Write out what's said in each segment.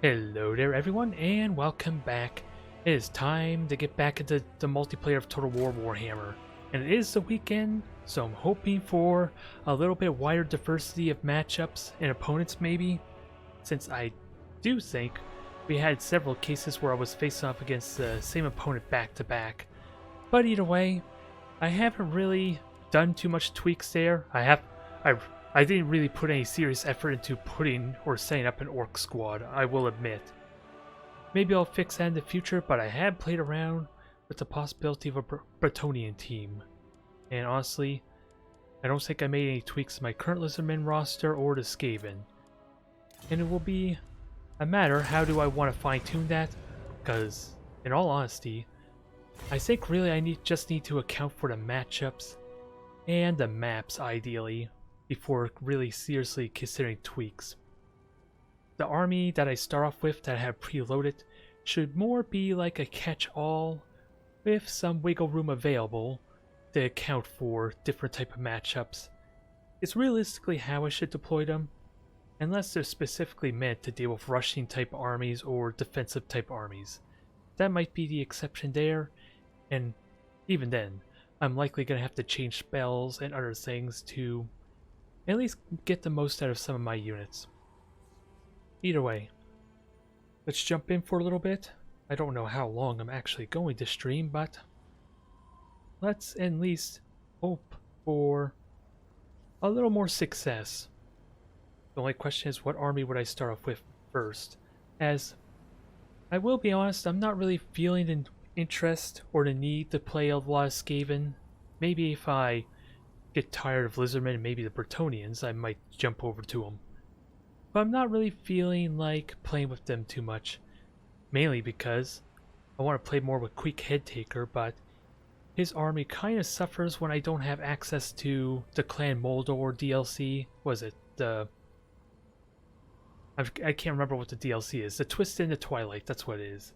Hello there everyone and welcome back. It is time to get back into the multiplayer of Total War Warhammer. And it is the weekend, so I'm hoping for a little bit wider diversity of matchups and opponents maybe, since I do think we had several cases where I was facing off against the same opponent back to back. But either way, I haven't really done too much tweaks there. I didn't really put any serious effort into putting or setting up an orc squad, I will admit. Maybe I'll fix that in the future, but I have played around with the possibility of a Bretonian team. And honestly, I don't think I made any tweaks to my current Lizardman roster or the Skaven. And it will be a matter how do I want to fine tune that, because in all honesty, I think really I just need to account for the matchups and the maps ideally, before really seriously considering tweaks. The army that I start off with that I have preloaded should more be like a catch-all with some wiggle room available to account for different type of matchups. It's realistically how I should deploy them, unless they're specifically meant to deal with rushing type armies or defensive type armies. That might be the exception there, and even then, I'm likely going to have to change spells and other things to at least get the most out of some of my units. Either way, let's jump in for a little bit. I don't know how long I'm actually going to stream, but let's at least hope for a little more success. The only question is, what army would I start off with first? As I will be honest, I'm not really feeling an interest or the need to play a lot of Skaven. Maybe if I get tired of Lizardmen and maybe the Bretonians, I might jump over to them. But I'm not really feeling like playing with them too much. Mainly because I want to play more with Quick Headtaker, but his army kind of suffers when I don't have access to the Clan Moldor DLC. Was it the... I can't remember what the DLC is. The Twist in the Twilight, that's what it is.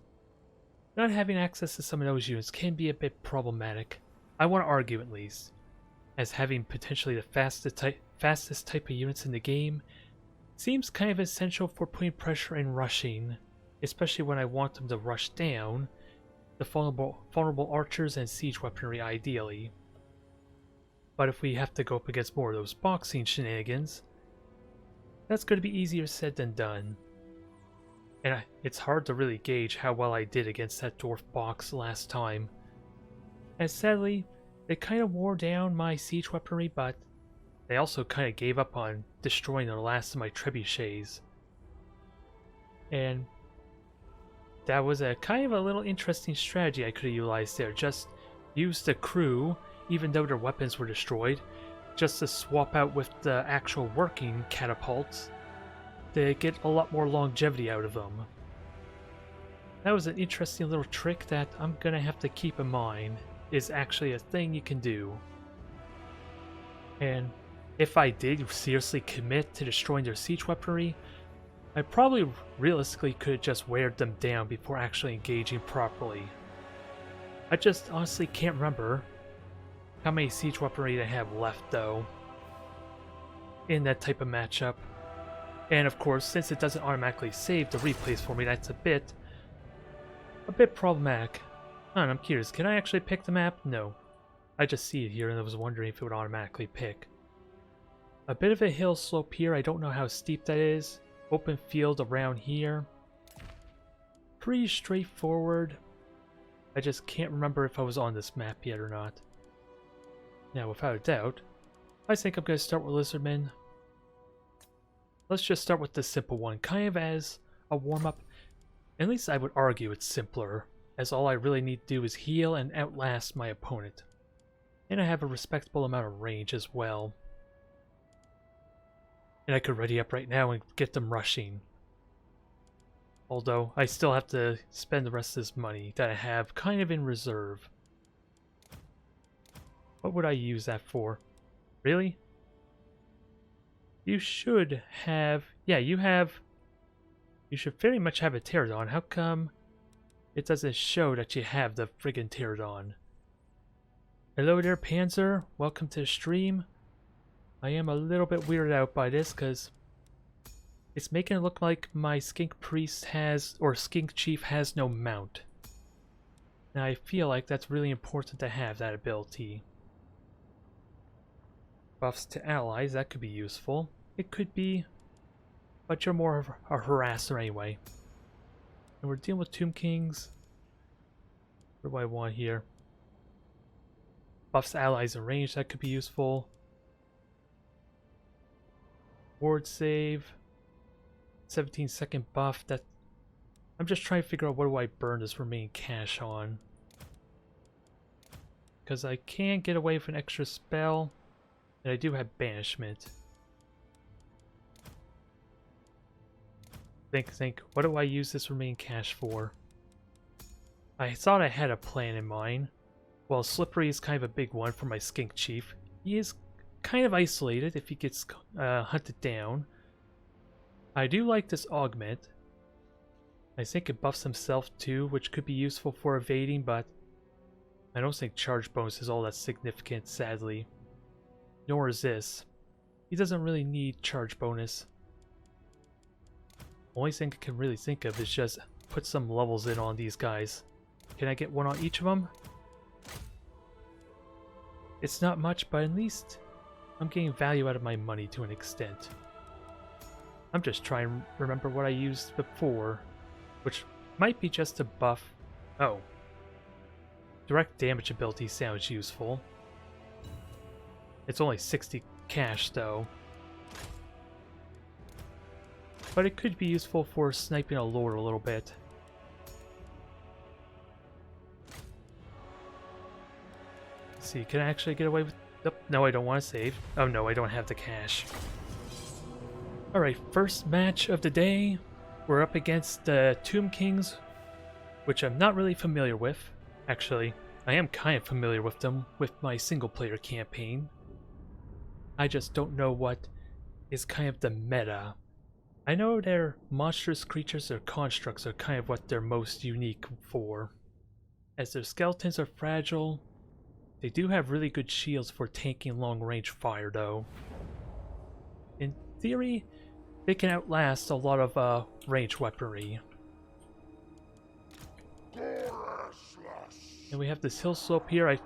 Not having access to some of those units can be a bit problematic. I want to argue at least, as having potentially the fastest type of units in the game seems kind of essential for putting pressure and rushing, especially when I want them to rush down the vulnerable archers and siege weaponry ideally. But if we have to go up against more of those boxing shenanigans, that's going to be easier said than done. And it's hard to really gauge how well I did against that dwarf box last time, as sadly, they kind of wore down my siege weaponry, but they also kind of gave up on destroying the last of my trebuchets. And that was a kind of a little interesting strategy I could have utilized there. Just use the crew, even though their weapons were destroyed, just to swap out with the actual working catapults to get a lot more longevity out of them. That was an interesting little trick that I'm gonna have to keep in mind. Is actually a thing you can do. And if I did seriously commit to destroying their siege weaponry, I probably realistically could have just weared them down before actually engaging properly. I just honestly can't remember how many siege weaponry they have left though in that type of matchup. And of course, since it doesn't automatically save the replays for me, that's a bit problematic. I'm curious, can I actually pick the map? No. I just see it here and I was wondering if it would automatically pick. A bit of a hill slope here, I don't know how steep that is. Open field around here. Pretty straightforward. I just can't remember if I was on this map yet or not. Now, without a doubt, I think I'm going to start with Lizardmen. Let's just start with the simple one, kind of as a warm-up. At least I would argue it's simpler, as all I really need to do is heal and outlast my opponent. And I have a respectable amount of range as well. And I could ready up right now and get them rushing. Although, I still have to spend the rest of this money that I have kind of in reserve. What would I use that for? Really? You should have... Yeah, you should very much have a Pterodon. How come it doesn't show that you have the friggin' Pterodon? Hello there, Panzer. Welcome to the stream. I am a little bit weirded out by this because It's making it look like my Skink Priest has, or Skink Chief has no mount. And I feel like that's really important to have that ability. Buffs to allies, that could be useful. It could be, but you're more of a harasser anyway. And we're dealing with Tomb Kings. What do I want here? Buffs to allies in range, that could be useful. Ward save. 17-second buff. That I'm just trying to figure out what do I burn this remaining cash on. Because I can get away with an extra spell. And I do have banishment. Think. What do I use this remaining cash for? I thought I had a plan in mind. Well, Slippery is kind of a big one for my Skink Chief. He is kind of isolated if he gets hunted down. I do like this augment. I think it buffs himself too, which could be useful for evading, but I don't think charge bonus is all that significant, sadly. Nor is this. He doesn't really need charge bonus. Only thing I can really think of is just put some levels in on these guys. Can I get one on each of them? It's not much, but at least I'm getting value out of my money to an extent. I'm just trying to remember what I used before, which might be just a buff. Oh. Direct damage ability sounds useful. It's only 60 cash though. But it could be useful for sniping a lord a little bit. Let's see, can I actually get away with... Nope, no, I don't want to save. Oh no, I don't have the cash. Alright, first match of the day. We're up against the Tomb Kings, which I'm not really familiar with. Actually, I am kind of familiar with them with my single player campaign. I just don't know what is kind of the meta. I know their monstrous creatures or constructs are kind of what they're most unique for. As their skeletons are fragile, they do have really good shields for tanking long range fire though. In theory, they can outlast a lot of range weaponry. And we have this hill slope here.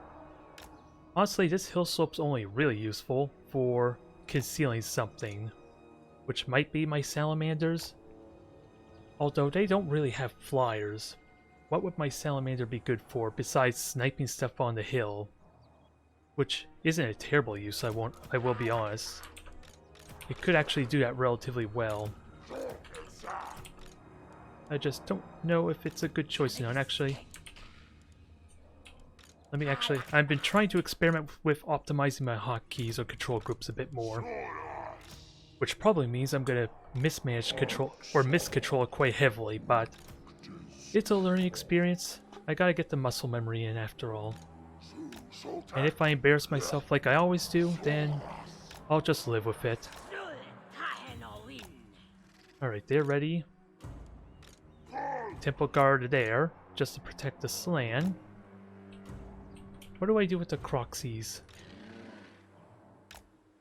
Honestly, this hill slope's only really useful for concealing something, which might be my salamanders. Although they don't really have flyers. What would my salamander be good for besides sniping stuff on the hill? Which isn't a terrible use, I will be honest. It could actually do that relatively well. I just don't know if it's a good choice now, and actually... I've been trying to experiment with optimizing my hotkeys or control groups a bit more. Which probably means I'm gonna mismanage control, or miscontrol it quite heavily, but... it's a learning experience. I gotta get the muscle memory in after all. And if I embarrass myself like I always do, then I'll just live with it. Alright, they're ready. Temple Guard there, just to protect the Slan. What do I do with the Croxies?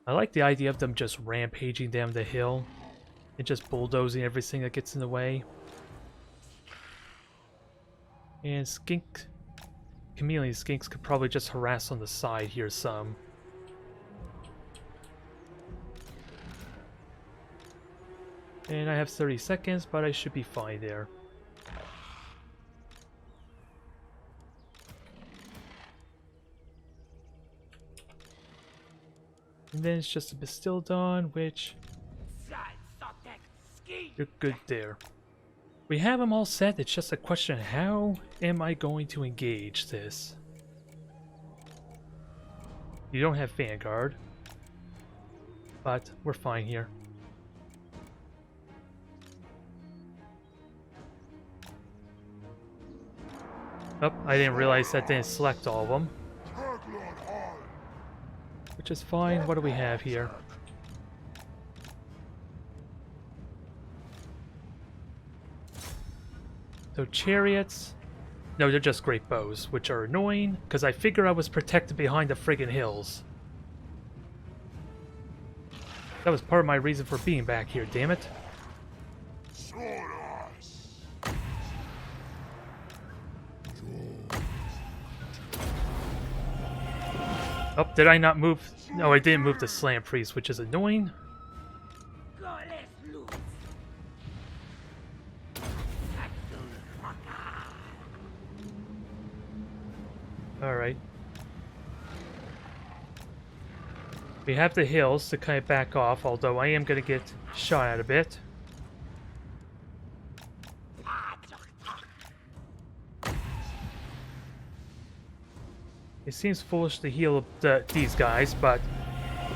I like the idea of them just rampaging down the hill and just bulldozing everything that gets in the way. And Chameleon Skinks could probably just harass on the side here some. And I have 30 seconds, but I should be fine there. And then it's just a Bastildon, which... you're good there. We have them all set, it's just a question of how am I going to engage this? You don't have Vanguard, but we're fine here. Oh, I didn't realize that didn't select all of them. Which is fine. What do we have here? So chariots. No, they're just great bows, which are annoying, because I figure I was protected behind the friggin' hills. That was part of my reason for being back here, damn it. Oh, did I not move? No, I didn't move the Slam Priest, which is annoying. Alright. We have the hills to kind of back off, although I am going to get shot at a bit. It seems foolish to heal these guys, but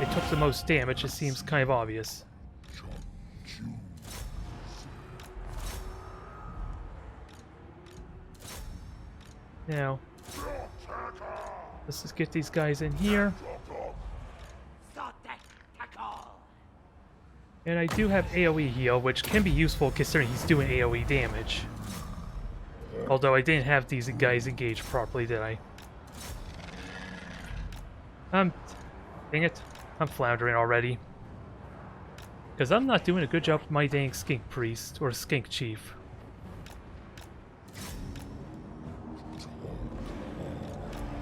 they took the most damage. It seems kind of obvious. Now, let's just get these guys in here. And I do have AoE heal, which can be useful considering he's doing AoE damage. Although I didn't have these guys engaged properly, did I? Dang it. I'm floundering already. Because I'm not doing a good job with my dang Skink Priest, or Skink Chief.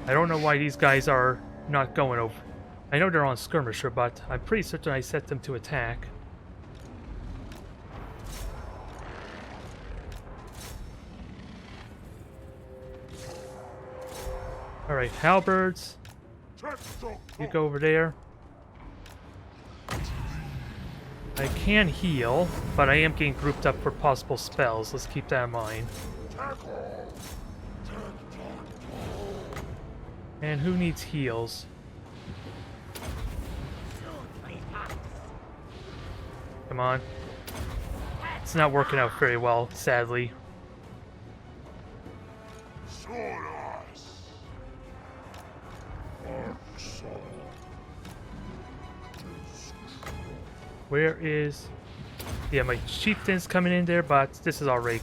I don't know why these guys are not going over. I know they're on Skirmisher, but I'm pretty certain I set them to attack. Alright, halberds. You go over there. I can heal, but I am getting grouped up for possible spells. Let's keep that in mind. And who needs heals? Come on. It's not working out very well, sadly. Where is... Yeah, my chieftain's coming in there, but this is already...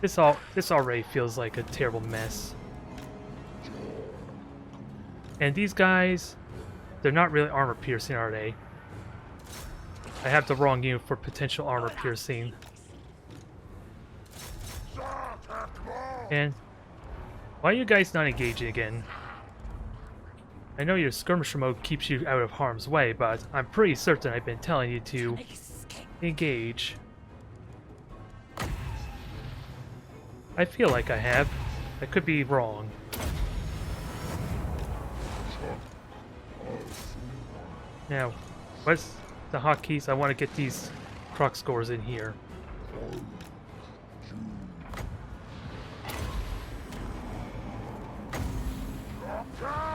This already feels like a terrible mess. And these guys, they're not really armor piercing, are they? I have the wrong unit for potential armor piercing. And why are you guys not engaging again? I know your skirmisher mode keeps you out of harm's way, but I'm pretty certain I've been telling you to engage. I feel like I have. I could be wrong. Now, what's the hotkeys? I want to get these croc scores in here.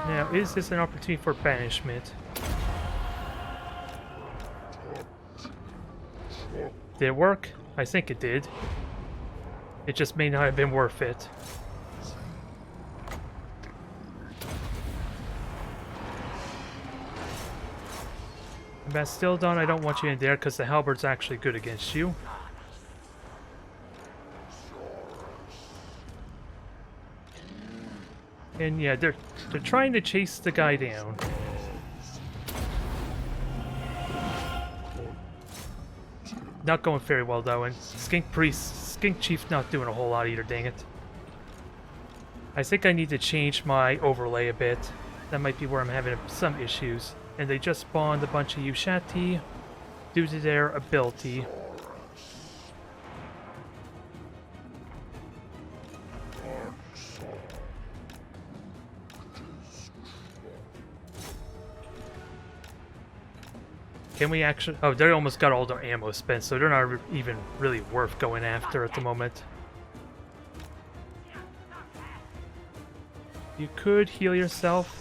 Now, is this an opportunity for banishment? Did it work? I think it did. It just may not have been worth it. Bastildon, I don't want you in there because the halberd's actually good against you. And yeah, they're trying to chase the guy down. Not going very well though, and Skink Chief not doing a whole lot either, dang it. I think I need to change my overlay a bit. That might be where I'm having some issues. And they just spawned a bunch of Yushati due to their ability. Can we actually... Oh, they almost got all their ammo spent, so they're not even really worth going after at the moment. You could heal yourself.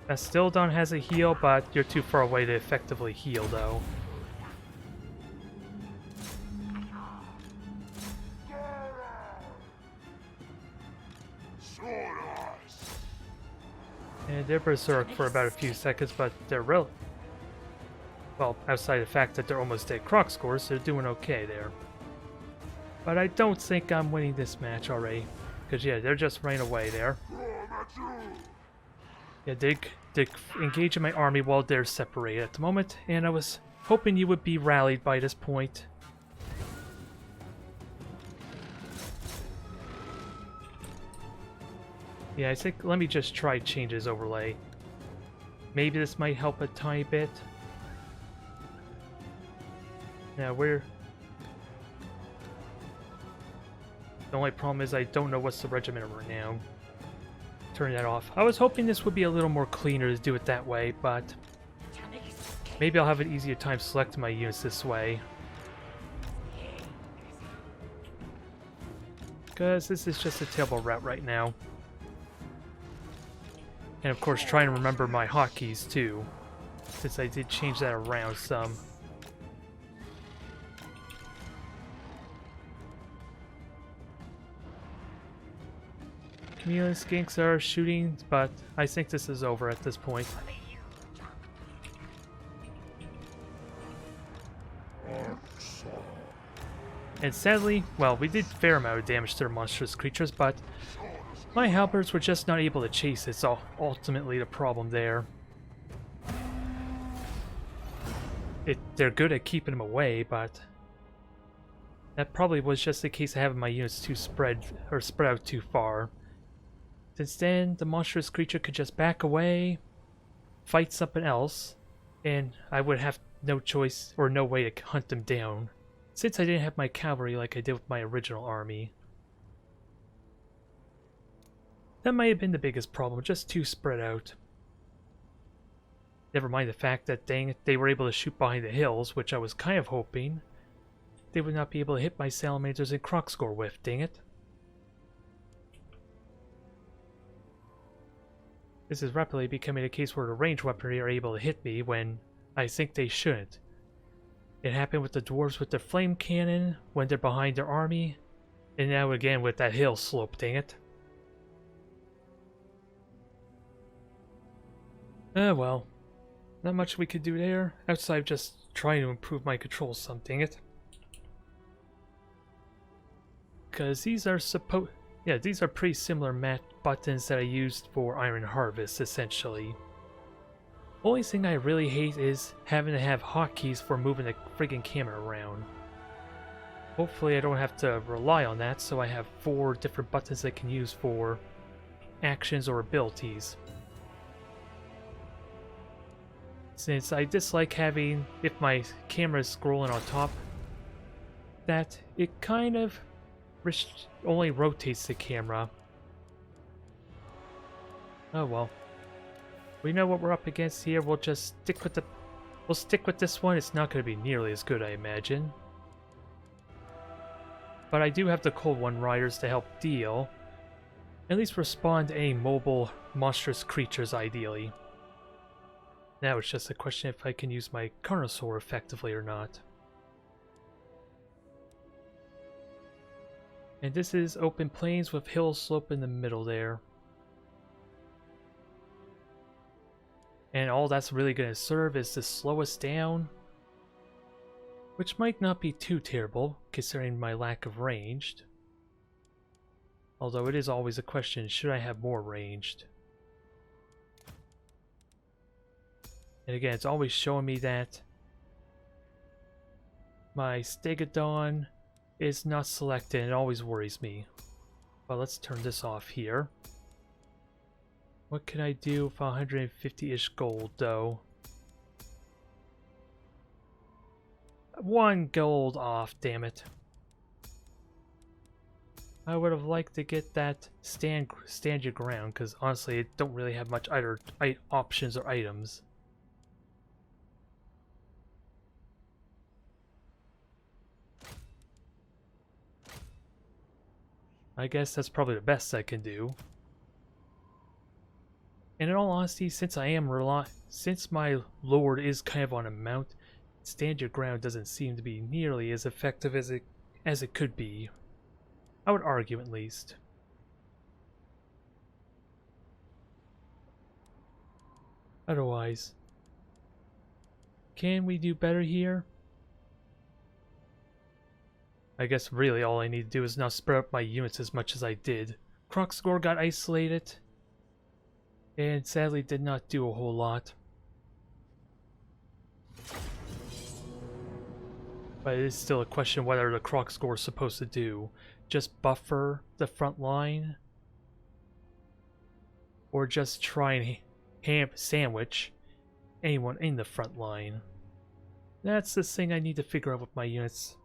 Bastildon has a heal, but you're too far away to effectively heal, though. And they're berserk for about a few seconds, but they're well, outside the fact that they're almost at croc scores, they're doing okay there. But I don't think I'm winning this match already. Because, yeah, they're just running away there. Yeah, they engage in my army while they're separated at the moment, and I was hoping you would be rallied by this point. Yeah, I think let me just try change his overlay. Maybe this might help a tiny bit. Now we're... The only problem is I don't know what's the regiment right now. Turn that off. I was hoping this would be a little more cleaner to do it that way, but maybe I'll have an easier time selecting my units this way. Because this is just a terrible route right now. And of course trying to remember my hotkeys too, since I did change that around some. Chameleon skinks are shooting, but I think this is over at this point. And sadly, well, we did a fair amount of damage to their monstrous creatures, but my halberds were just not able to chase it, so ultimately the problem there. They're good at keeping them away, but that probably was just the case of having my units too spread out too far. Since then, the monstrous creature could just back away, fight something else, and I would have no choice or no way to hunt them down, since I didn't have my cavalry like I did with my original army. That might have been the biggest problem, just too spread out. Never mind the fact that, dang it, they were able to shoot behind the hills, which I was kind of hoping they would not be able to hit my salamanders and crocscore with, dang it. This is rapidly becoming a case where the ranged weaponry are able to hit me when I think they shouldn't. It happened with the dwarves with their flame cannon when they're behind their army, and now again with that hill slope, dang it. Well, not much we could do there, outside of just trying to improve my controls some, dang it. Because these are these are pretty similar mat buttons that I used for Iron Harvest, essentially. Only thing I really hate is having to have hotkeys for moving the friggin' camera around. Hopefully I don't have to rely on that, so I have 4 different buttons I can use for actions or abilities. Since I dislike having, if my camera is scrolling on top, that it kind of only rotates the camera. Oh well. We know what we're up against here. We'll just stick with this one. It's not going to be nearly as good, I imagine. But I do have the Cold One Riders to help deal. At least respond to any mobile monstrous creatures, ideally. Now it's just a question if I can use my Carnosaur effectively or not. And this is open plains with hill slope in the middle there. And all that's really going to serve is to slow us down, which might not be too terrible considering my lack of ranged. Although it is always a question, should I have more ranged? And again, it's always showing me that my Stegodon is not selected, and it always worries me. Well, let's turn this off here. What can I do for 150-ish gold, though? 1 gold off, damn it. I would have liked to get that stand your ground, because honestly, I don't really have much either options or items. I guess that's probably the best I can do. And in all honesty, since my lord is kind of on a mount, stand your ground doesn't seem to be nearly as effective as it could be. I would argue, at least. Otherwise, can we do better here? I guess really all I need to do is now spread up my units as much as I did. Crocscore got isolated, and sadly did not do a whole lot. But it is still a question whether the Crocscore is supposed to do. Just buffer the front line? Or just try and sandwich anyone in the front line. That's the thing I need to figure out with my units.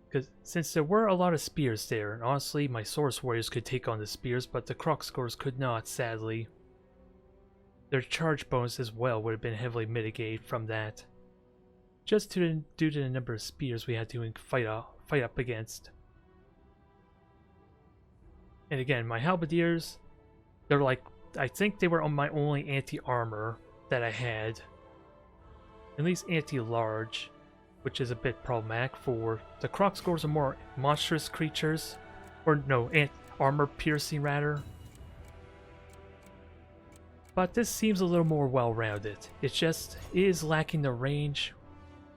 Because since there were a lot of spears there, and honestly my Source Warriors could take on the spears, but the Crocscores could not, sadly. Their charge bonus as well would have been heavily mitigated from that. Just due to the number of spears we had to fight up against. And again, my Halberdiers, they're like, I think they were on my only anti-armor that I had. At least anti-large, which is a bit problematic for the Crocscores are more monstrous creatures, or no, armor piercing rather. But this seems a little more well-rounded. It just is lacking the range,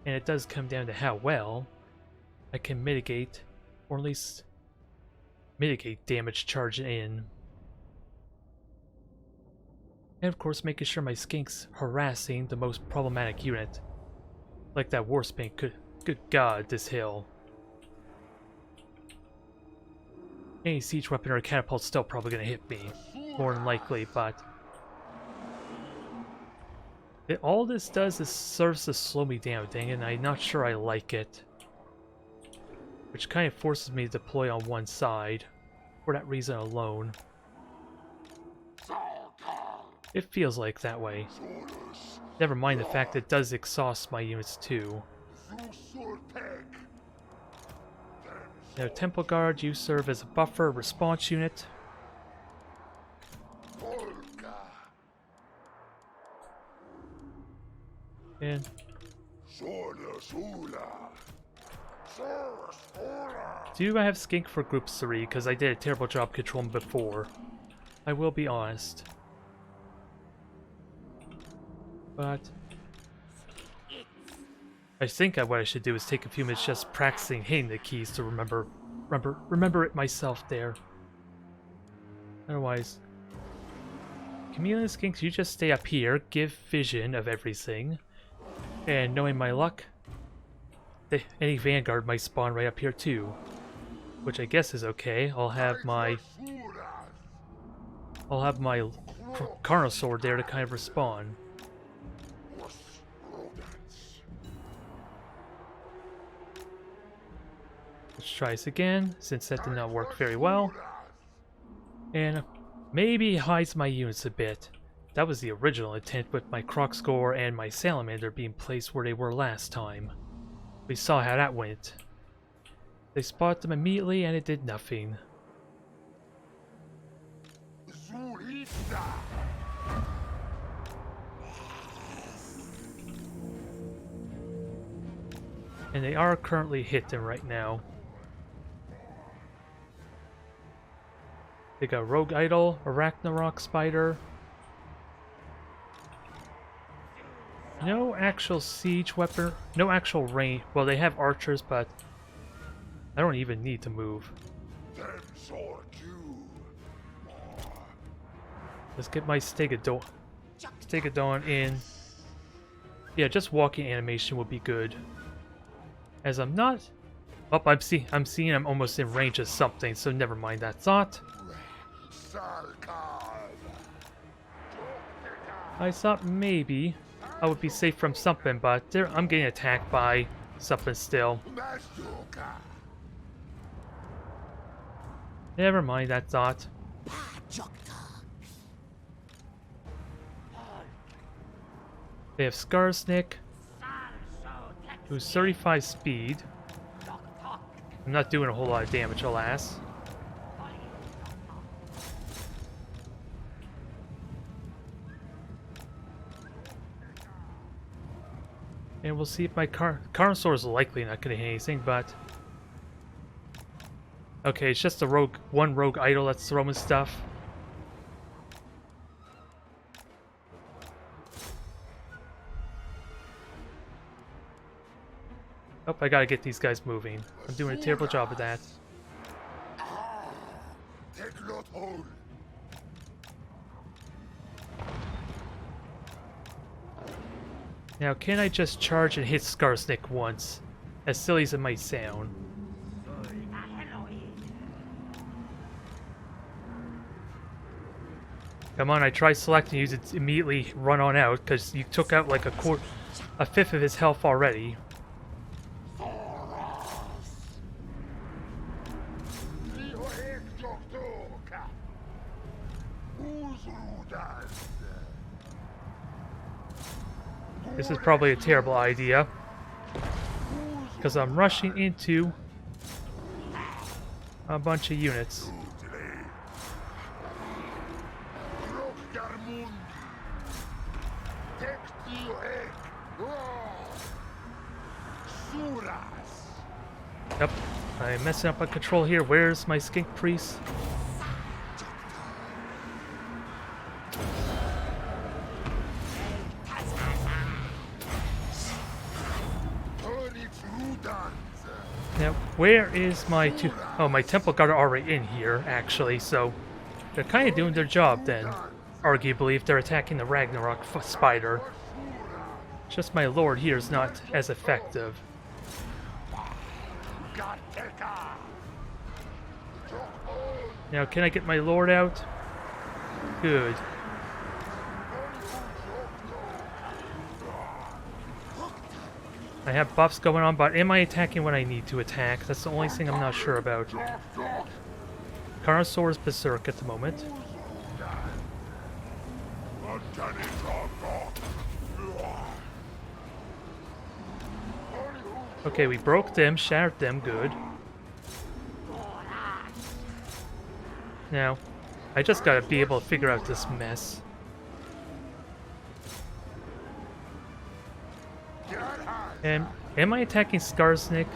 and it does come down to how well I can mitigate, or at least mitigate damage charging in. And of course making sure my Skink's harassing the most problematic unit. Like that Warspink. Good god, this hill. Any siege weapon or a catapult's still probably gonna hit me. More than likely, but all this does is serves to slow me down, dang it, and I'm not sure I like it. Which kind of forces me to deploy on one side, for that reason alone. It feels like that way. Never mind the fact that it does exhaust my units too. Now, Temple Guard, you serve as a buffer response unit. And do I have Skink for Group 3? Because I did a terrible job controlling before. I will be honest. But I think what I should do is take a few minutes just practicing hitting the keys to remember it myself there. Otherwise, Chameleon Skinks, you just stay up here, give vision of everything, and knowing my luck, any Vanguard might spawn right up here too, which I guess is okay. I'll have my Carnal Sword there to kind of respawn. Let's try this again, since that did not work very well. And maybe hides my units a bit. That was the original intent with my Crocscore and my Salamander being placed where they were last time. We saw how that went. They spotted them immediately and it did nothing. And they are currently hitting right now. They got Rogue Idol, Arachnarok Spider. No actual siege weapon, no actual range. Well, they have archers, but I don't even need to move. Let's get my Stegodon in. Yeah, just walking animation would be good. As I'm not... Oh, I'm seeing I'm almost in range of something, so never mind that thought. I thought maybe I would be safe from something, but I'm getting attacked by something still. Never mind that thought. They have Skarsnik, who's 35 speed. I'm not doing a whole lot of damage, alas. And we'll see if my Carnosaur is likely not going to hit anything, but... Okay, it's just one rogue idol that's throwing stuff. Oh, I gotta get these guys moving. I'm doing a terrible job of that. Now, can I just charge and hit Skarsnik once? As silly as it might sound. Come on, I tried selecting you to immediately run on out, because you took out like a fifth of his health already. This is probably a terrible idea, because I'm rushing into a bunch of units. Yep, I'm messing up my control here. Where's my skink priest? Now, where is my two? Oh, my temple guard are already in here, actually, so they're kind of doing their job then. Arguably, if they're attacking the Ragnarok spider. Just my lord here is not as effective. Now, can I get my lord out? Good. I have buffs going on, but am I attacking when I need to attack? That's the only thing I'm not sure about. Carnosaur's berserk at the moment. Okay, we broke them, shattered them, good. Now, I just gotta be able to figure out this mess. And am I attacking Skarsnik?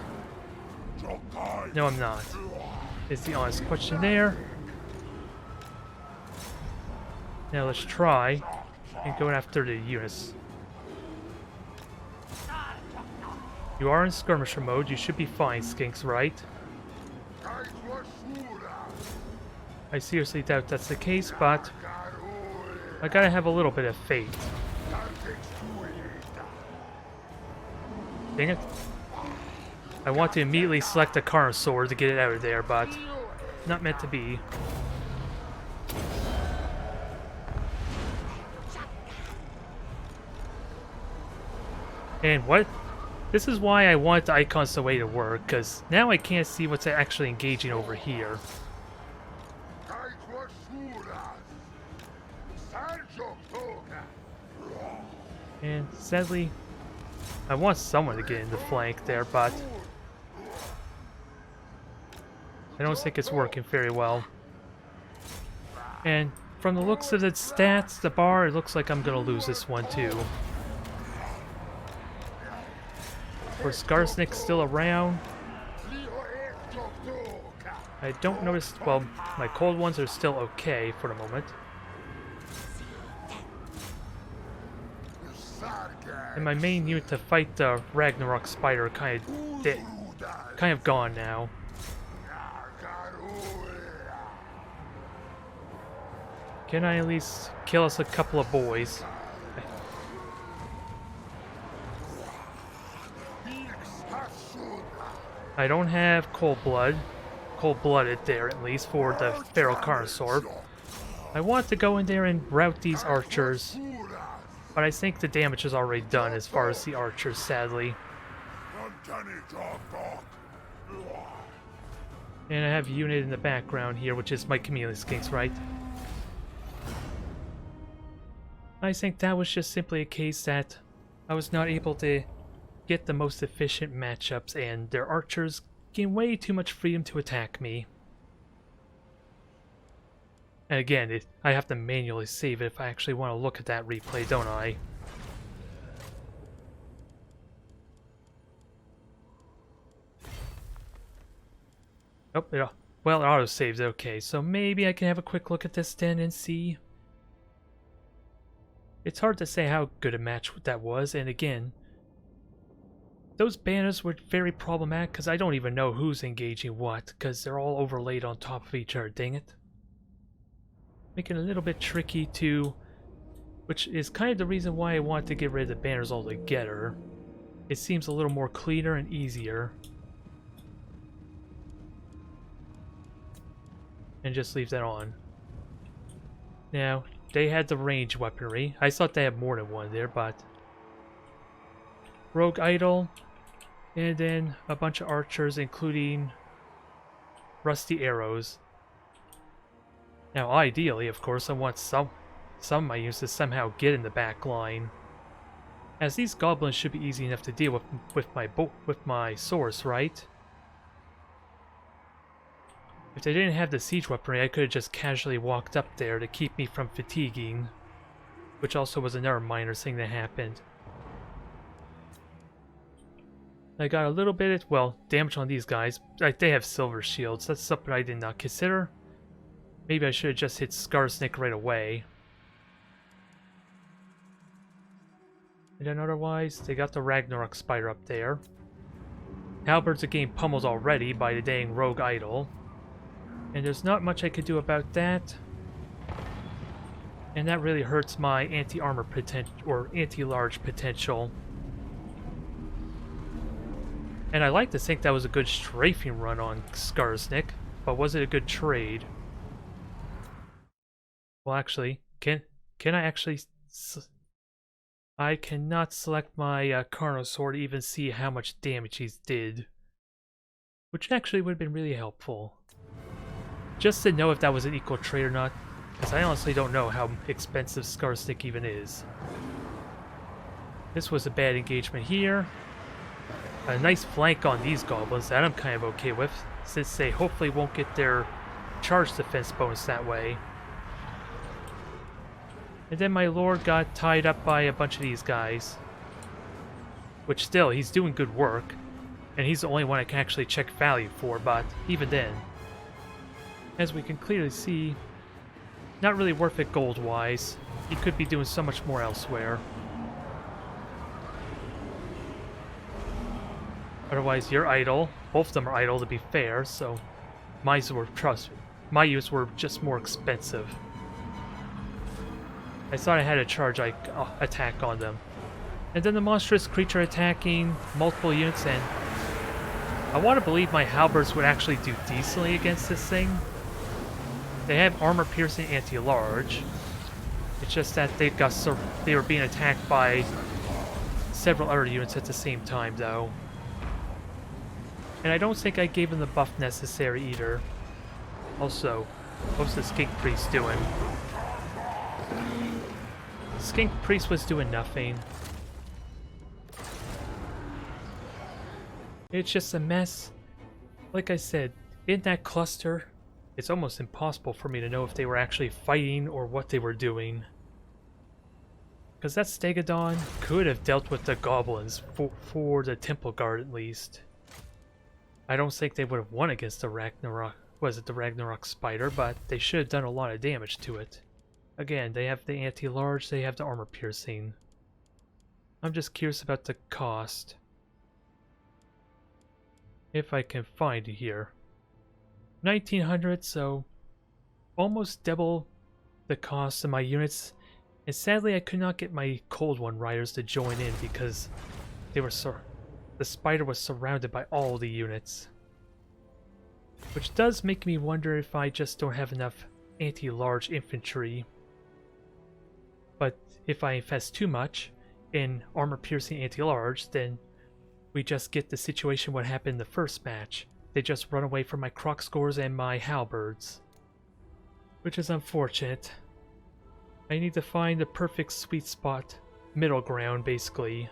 No, I'm not. Is the honest question there. Now let's try and go after the units. You are in skirmisher mode. You should be fine, Skinks, right? I seriously doubt that's the case, but I gotta have a little bit of faith. Dang it. I want to immediately select a Carnosaur to get it out of there, but not meant to be. And what? This is why I want the icons the way to work, because now I can't see what's actually engaging over here. And sadly, I want someone to get in the flank there, but I don't think it's working very well. And from the looks of the stats, the bar, it looks like I'm gonna lose this one too. Or Skarsnik's still around. I don't notice, well, my cold ones are still okay for the moment. And my main unit to fight the Ragnarok spider kind of gone now. Can I at least kill us a couple of boys? I don't have cold-blooded there at least for the Feral Carnosaur. I want to go in there and rout these archers, but I think the damage is already done as far as the archers, sadly. And I have a unit in the background here, which is my chameleon skinks, right? I think that was just simply a case that I was not able to get the most efficient matchups, and their archers gain way too much freedom to attack me. And again, I have to manually save it if I actually want to look at that replay, don't I? Oh, yeah. Well, it auto-saves, okay, so maybe I can have a quick look at this then and see. It's hard to say how good a match that was, and again, those banners were very problematic because I don't even know who's engaging what, because they're all overlaid on top of each other, dang it. Making it a little bit tricky to, which is kind of the reason why I want to get rid of the banners altogether. It seems a little more cleaner and easier. And just leave that on. Now, they had the range weaponry. I thought they had more than one there, but... Rogue Idol, and then a bunch of archers, including rusty arrows. Now, ideally, of course, I want some of my units to somehow get in the back line, as these goblins should be easy enough to deal with my source, right? If they didn't have the siege weaponry, I could have just casually walked up there to keep me from fatiguing, which also was another minor thing that happened. I got a little bit, well, damage on these guys. They have silver shields. That's something I did not consider. Maybe I should have just hit Skarsnik right away. And then otherwise, they got the Ragnarok Spider up there. Halberds are getting pummeled already by the dang Rogue Idol. And there's not much I could do about that. And that really hurts my anti-armor potential, or anti-large potential. And I like to think that was a good strafing run on Skarsnik, but was it a good trade? Well, actually, can I actually... I cannot select my Carnosaur to even see how much damage he's did. Which actually would have been really helpful. Just to know if that was an equal trade or not, because I honestly don't know how expensive Skarsnik even is. This was a bad engagement here. A nice flank on these goblins that I'm kind of okay with, since they hopefully won't get their charge defense bonus that way. And then my lord got tied up by a bunch of these guys. Which still, he's doing good work. And he's the only one I can actually check value for, but even then. As we can clearly see, not really worth it gold-wise. He could be doing so much more elsewhere. Otherwise, you're idle. Both of them are idle, to be fair, so my units were just more expensive. I thought I had a charge attack on them. And then the monstrous creature attacking multiple units, and I want to believe my halberds would actually do decently against this thing. They have armor-piercing anti-large. It's just that they were being attacked by several other units at the same time, though. And I don't think I gave them the buff necessary either. Also, what's the Skink Priest doing? Skink Priest was doing nothing. It's just a mess. Like I said, in that cluster, it's almost impossible for me to know if they were actually fighting or what they were doing. Because that Stegodon could have dealt with the goblins, for the Temple Guard at least. I don't think they would have won against the Ragnarok Spider, but they should have done a lot of damage to it. Again, they have the anti-large, they have the armor piercing. I'm just curious about the cost. If I can find it here. 1900, so almost double the cost of my units. And sadly, I could not get my Cold One Riders to join in because they were the spider was surrounded by all the units. Which does make me wonder if I just don't have enough anti-large infantry. But if I invest too much in armor-piercing anti-large, then we just get the situation what happened in the first match. They just run away from my Crocscores and my halberds. Which is unfortunate. I need to find the perfect sweet spot, middle ground basically,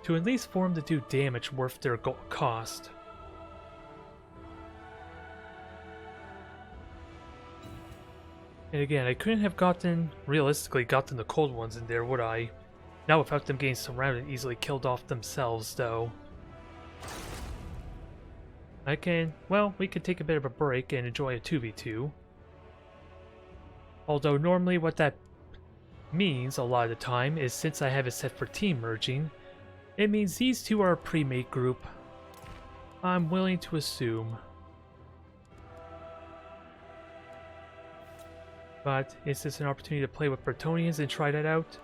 to at least for them to do damage worth their cost. And again, I couldn't have realistically gotten the cold ones in there, would I? Not without them getting surrounded and easily killed off themselves, though. Well, we could take a bit of a break and enjoy a 2v2. Although normally what that means a lot of the time is, since I have it set for team merging, it means these two are a pre-made group. I'm willing to assume. But is this an opportunity to play with Bretonnians and try that out?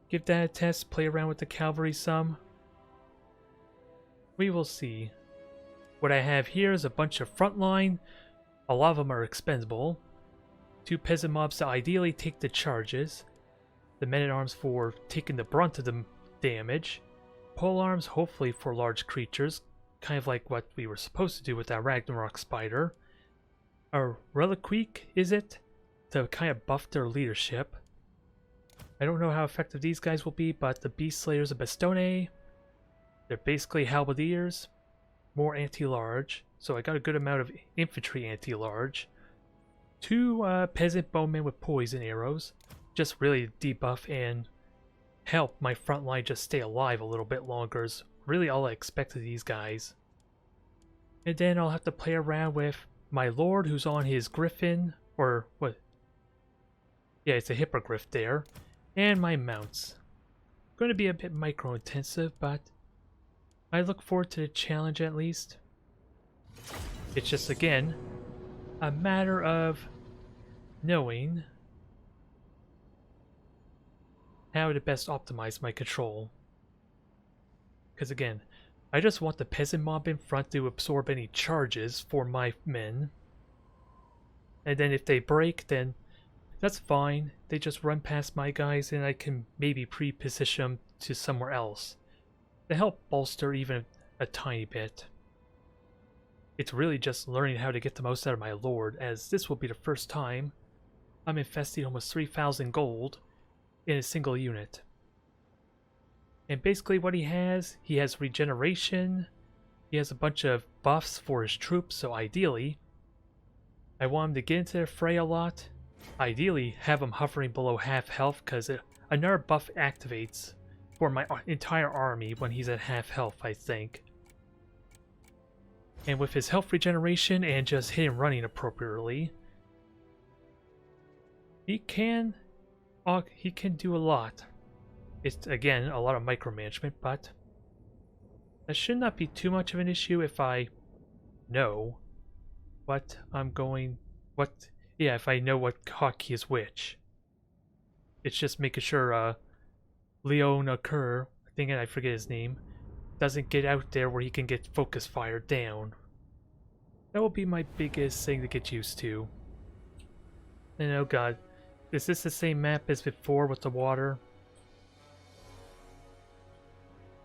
Give that a test, play around with the cavalry some. We will see. What I have here is a bunch of frontline A lot of them are expendable. 2 peasant mobs to ideally take the charges. The men-at-arms for taking the brunt of the damage. Polearms hopefully for large creatures, kind of like what we were supposed to do with that Ragnarok spider. A Reliqueque, is it? To kind of buff their leadership. I don't know how effective these guys will be, but the Beast Slayers of Bastone, they're basically halberdiers. More anti-large, so I got a good amount of infantry anti-large. 2 peasant bowmen with poison arrows, just really debuff and help my front line just stay alive a little bit longer is really all I expect of these guys. And then I'll have to play around with my lord who's on his griffin, or what? Yeah, it's a hippogriff there, and my mounts. Going to be a bit micro-intensive, but I look forward to the challenge at least. It's just, again, a matter of knowing how to best optimize my control. Because again, I just want the peasant mob in front to absorb any charges for my men. And then if they break, then that's fine. They just run past my guys and I can maybe pre-position them to somewhere else to help bolster even a tiny bit. It's really just learning how to get the most out of my lord, as this will be the first time I'm investing almost 3,000 gold in a single unit. And basically what he has regeneration, he has a bunch of buffs for his troops, so ideally, I want him to get into the fray a lot. Ideally, have him hovering below half health, because another buff activates for my entire army when he's at half health, I think. And with his health regeneration and just hit him running appropriately, he can do a lot. It's, again, a lot of micromanagement, but that should not be too much of an issue if I know what I'm going... if I know what hotkey is which. It's just making sure Leona Kerr, I forget his name, doesn't get out there where he can get focus fire down. That will be my biggest thing to get used to. And oh god, is this the same map as before with the water?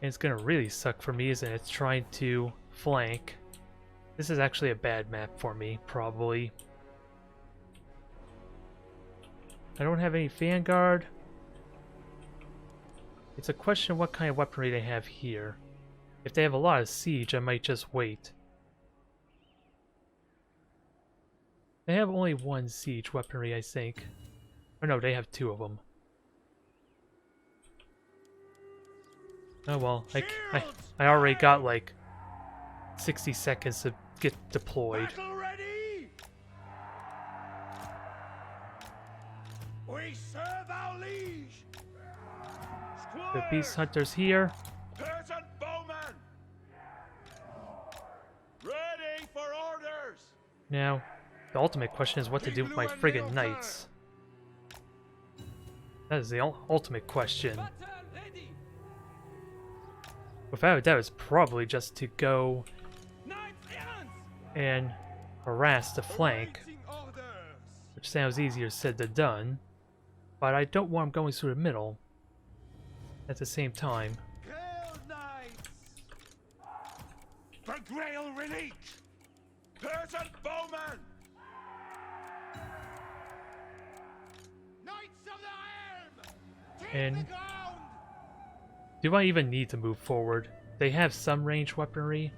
And it's gonna really suck for me, isn't it? It's trying to flank. This is actually a bad map for me, probably. I don't have any Vanguard. It's a question of what kind of weaponry they have here. If they have a lot of siege, I might just wait. They have only 1 siege weaponry, I think. Or no, they have 2 of them. Oh well, I already got like 60 seconds to get deployed. We serve our liege. The beast hunter's here. Peasant bowman. Ready for orders. Now, the ultimate question is what to do with my friggin' knights. That is the ultimate question. Without a doubt, it's probably just to go and harass the flank, which sounds easier said than done, but I don't want him going through the middle at the same time. The Grail Relique! Peasant bowman! Knights of the Helm! And do I even need to move forward? They have some ranged weaponry.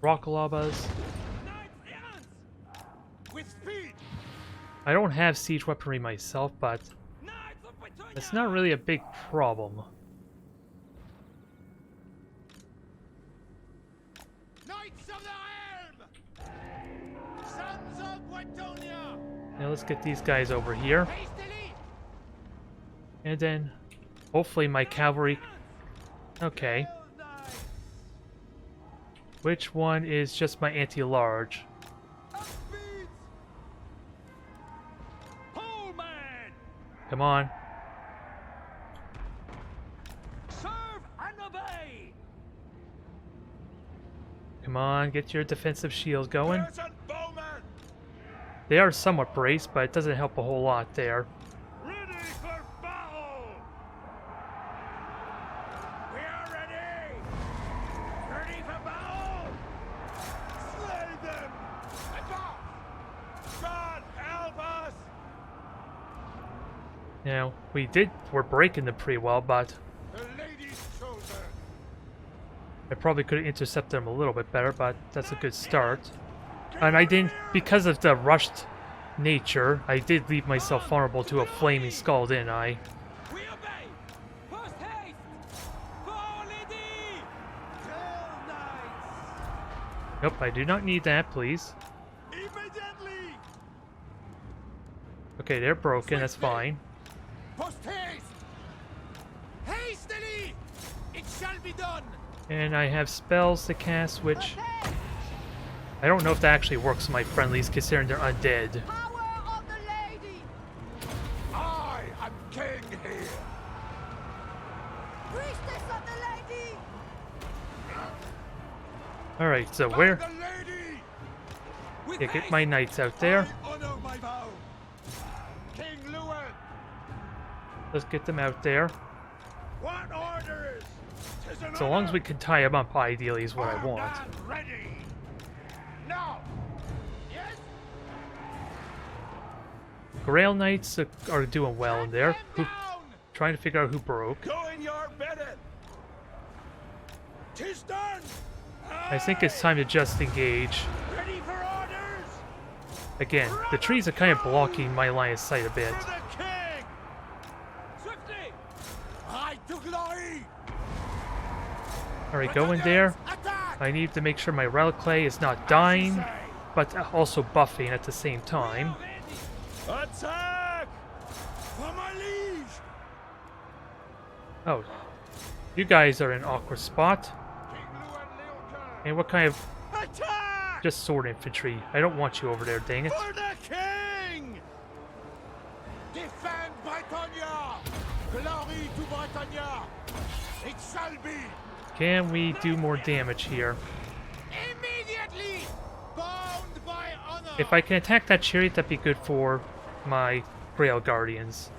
Rockalabas. With speed! I don't have siege weaponry myself, but that's not really a big problem. Knights of the Helm! Sons of Bretonia! Now let's get these guys over here. And then, hopefully my cavalry... Okay. Which one is just my anti-large? Come on. Serve and obey! Come on, get your defensive shield going. Peasant bowmen, They are somewhat braced, but it doesn't help a whole lot there. ready for battle! We are ready! Ready for battle! Slay them! Advance! God help us! Now, we're breaking them pretty well, but The lady's chosen! I probably could have intercepted them a little bit better, but that's a good start. And I didn't, because of the rushed nature, I did leave myself vulnerable to a flaming skull, didn't I? We obey! Post haste! For our lady! Kill knights! Nope, I do not need that, please. Immediately! Okay, they're broken, that's fine. Post haste! Hastily! It shall be done! And I have spells to cast, which I don't know if that actually works on my friendlies, considering they're undead. Power of the lady! I am king here! Priestess of the lady! Alright, so By where... the lady! With Yeah, get haste, my knights out there. I honor my vow! King Lewin! Let's get them out there. What orders? 'Tis an So long as honor. we can tie them up, ideally, is what I Armed want. and ready! Now! Yes? Grail Knights are doing well in there. Stand them down! Trying to figure out who broke. Go in your bidding! 'Tis done! I think it's time to just engage. Ready for orders? Again, the trees are kind of blocking my line of sight a bit. For the king! Swiftly! I to glory! Alright, go in there. Attack! I need to make sure my relic clay is not dying, but also buffing at the same time. Attack! For my liege! Oh, you guys are in an awkward spot. King Lewin Leocar! And what kind of... Attack! just sword infantry. I don't want you over there, dang it. For the king! Defend Britannia! Glory to Britannia! It shall be! Can we do more damage here? Immediately! Bound by honor! If I can attack that chariot, that'd be good for my Grail Guardians.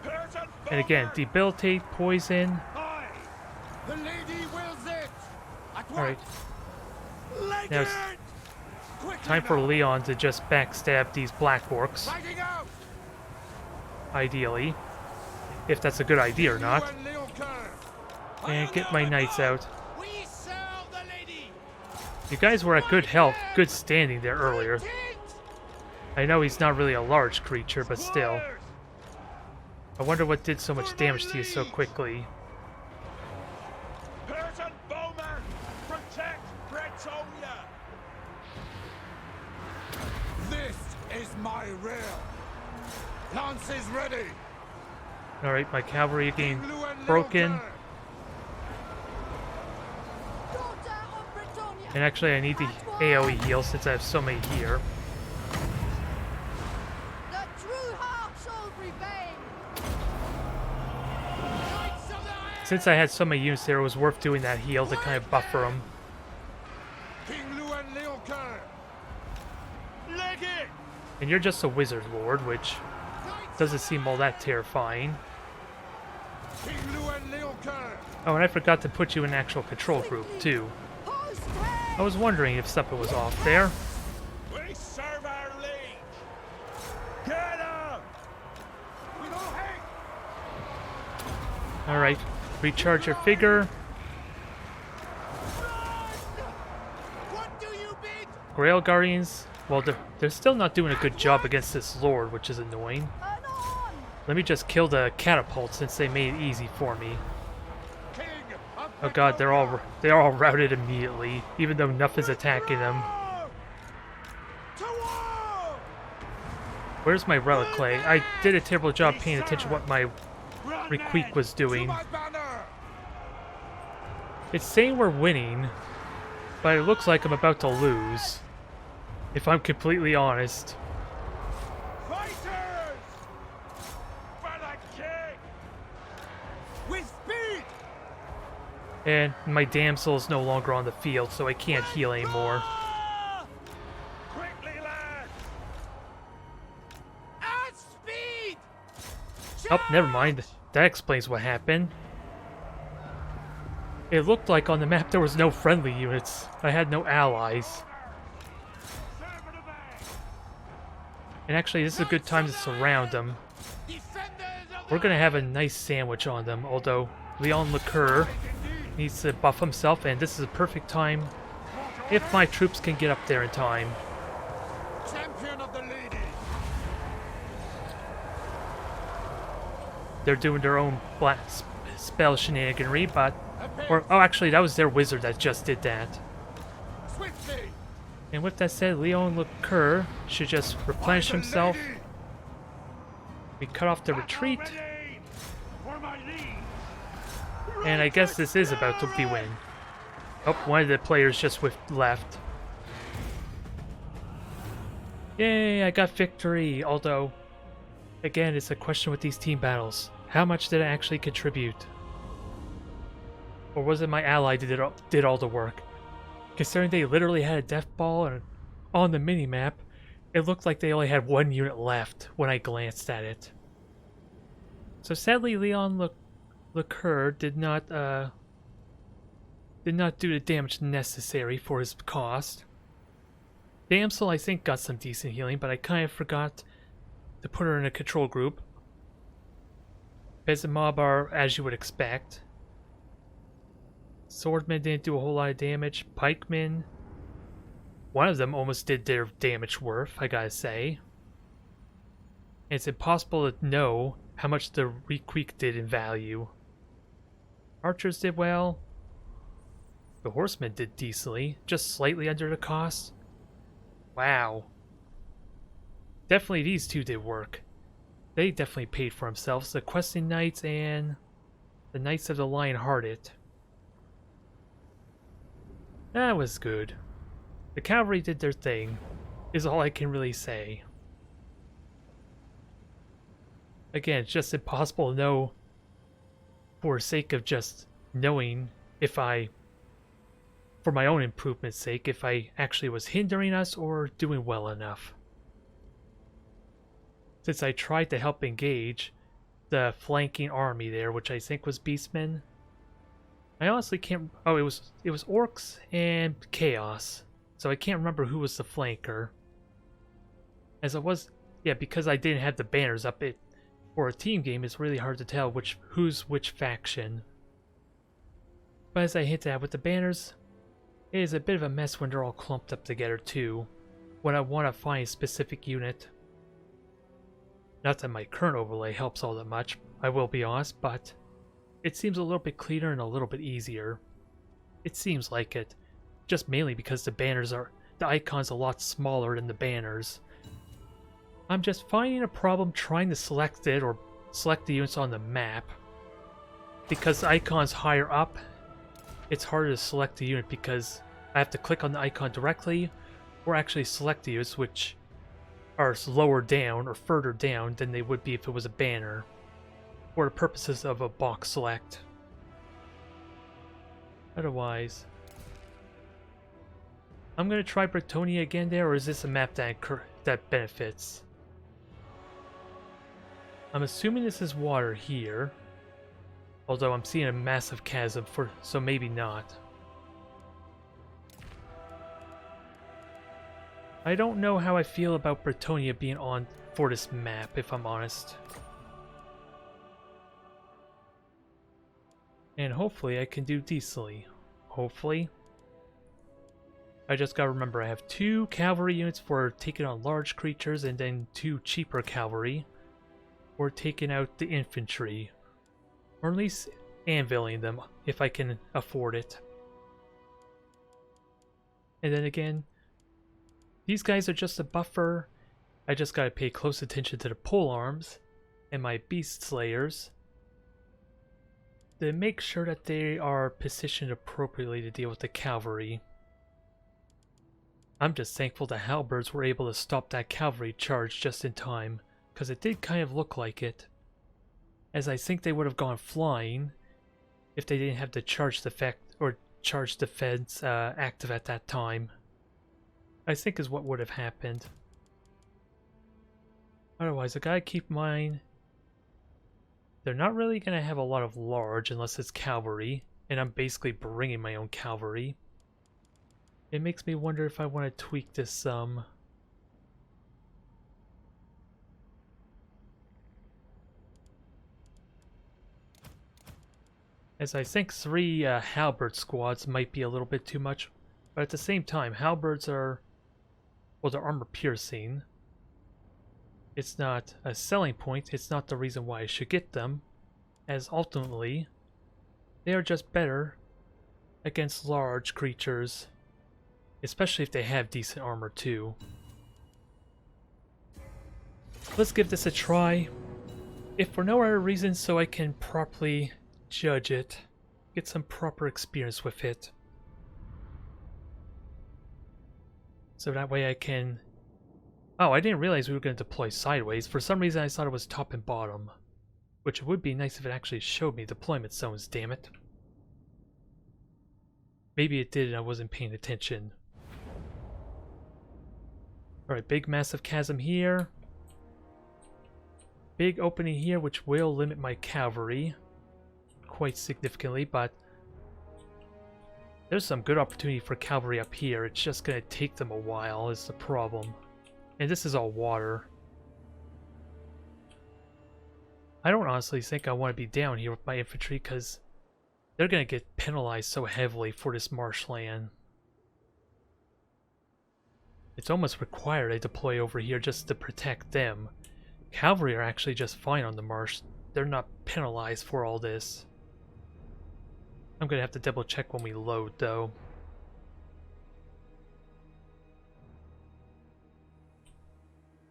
Peasant And again, bowmen! debilitate, poison. Aye! The lady wills it! At Alright, once! Like now it! it's Quickly time for now! Leon to just backstab these Black Orcs, Fighting out! ideally. If that's a good idea or not. Lewin Leocar! And get my knights out. We serve the lady! You guys were at good health, good standing there earlier. Retreat! I know he's not really a large creature, but still. Squires! I wonder what did so much damage to you so quickly. Peasant bowmen! Protect Bretonia! This is my rear! Lances ready! Alright, my cavalry are getting King Lewin broken. Leocar! Daughter of Bretonia! And actually, I need the AoE heal since I have so many here. The true heart shall prevail! Knights of the Iron! Since I had so many units there, it was worth doing that heal to kind of buffer them. King Lewin Leocar! Leg it! And you're just a wizard lord, which Knights doesn't of the seem all that terrifying. King Lewin Leocar! Oh, and I forgot to put you in actual control group, too. Post I haste! was wondering if something was off there. We serve our liege! Get up! We don't hate! Alright, recharge your figure. What do you bid? Grail Guardians, well, they're still not doing a good job against this lord, which is annoying. Turn on! Let me just kill the catapult since they made it easy for me. King of Oh god, they're all routed immediately, even though nothing's attacking them. To war! Where's my relic clay? I did a terrible job paying attention to what my Requeek was doing. To my banner! It's saying we're winning, but it looks like I'm about to lose. If I'm completely honest. Fighters! For the king! With speed! And my damsel is no longer on the field, so I can't heal anymore. Quickly, lad! At speed! Oh, never mind. That explains what happened. It looked like on the map there was no friendly units. I had no allies. And actually, this is a good time to surround them. We're gonna have a nice sandwich on them, although Leon Liqueur needs to buff himself, and this is a perfect time if my troops can get up there in time. Champion of the lady. They're doing their own black spell shenaniganry, but... Or, oh, actually, that was their wizard that just did that. Swiftly. And with that said, Leon Liqueur should just replenish himself. We cut off the retreat. And I guess this is about to be win. Oh, one of the players just left. Yay, I got victory. Although, again, it's a question with these team battles. How much did I actually contribute? Or was it my ally that did all the work? Considering they literally had a death ball and on the minimap, it looked like they only had one unit left when I glanced at it. So sadly, Leon Liqueur did not do the damage necessary for his cost. Damsel, I think, got some decent healing, but I kind of forgot to put her in a control group. Peasant mob are as you would expect. Swordmen didn't do a whole lot of damage. Pikemen, one of them almost did their damage worth, I gotta say. And it's impossible to know how much the Requeak did in value. Archers did well. The horsemen did decently, just slightly under the cost. Wow. Definitely these two did work. They definitely paid for themselves. The questing knights and the Knights of the Lion-Hearted. That was good. The cavalry did their thing, is all I can really say. Again, it's just impossible to know for sake of just knowing if for my own improvement's sake, if I actually was hindering us or doing well enough. Since I tried to help engage the flanking army there, which I think was Beastmen. I honestly can't... Oh, it was Orcs and Chaos. So I can't remember who was the flanker. As it was... Yeah, because I didn't have the banners up, for a team game, it's really hard to tell who's which faction. But as I hinted at with the banners, it is a bit of a mess when they're all clumped up together too, when I want to find a specific unit. Not that my current overlay helps all that much, I will be honest, but it seems a little bit cleaner and a little bit easier. It seems like it, just mainly because the icon's a lot smaller than the banners. I'm just finding a problem trying to select it or select the units on the map. Because the icon's higher up, it's harder to select the unit because I have to click on the icon directly or actually select the units which are lower down or further down than they would be if it was a banner, for the purposes of a box select. Otherwise, I'm going to try Bretonia again there, or is this a map that benefits? I'm assuming this is water here, although I'm seeing a massive chasm, so maybe not. I don't know how I feel about Bretonia being on for this map, if I'm honest. And hopefully I can do decently. Hopefully. I just gotta remember I have 2 cavalry units for taking on large creatures and then 2 cheaper cavalry for taking out the infantry. Or at least anviling them if I can afford it. And then again, these guys are just a buffer. I just gotta pay close attention to the pole arms and my beast slayers to make sure that they are positioned appropriately to deal with the cavalry. I'm just thankful the halberds were able to stop that cavalry charge just in time, because it did kind of look like it. As I think they would have gone flying if they didn't have the charged effect or charged defense active at that time. I think is what would have happened. Otherwise, I gotta keep in mind they're not really gonna have a lot of large unless it's cavalry, and I'm basically bringing my own cavalry. It makes me wonder if I want to tweak this some. As I think 3 halberd squads might be a little bit too much, but at the same time, halberds are, well, they're armor piercing. It's not a selling point, it's not the reason why I should get them, as ultimately, they are just better against large creatures, especially if they have decent armor too. Let's give this a try, if for no other reason so I can properly judge it, get some proper experience with it. So that way I can... Oh, I didn't realize we were going to deploy sideways. For some reason I thought it was top and bottom. Which would be nice if it actually showed me deployment zones, damn it. Maybe it did and I wasn't paying attention. Alright, big massive chasm here. Big opening here which will limit my cavalry quite significantly, but there's some good opportunity for cavalry up here. It's just going to take them a while is the problem. And this is all water. I don't honestly think I want to be down here with my infantry because they're going to get penalized so heavily for this marshland. It's almost required I deploy over here just to protect them. Cavalry are actually just fine on the marsh. They're not penalized for all this. I'm going to have to double check when we load though.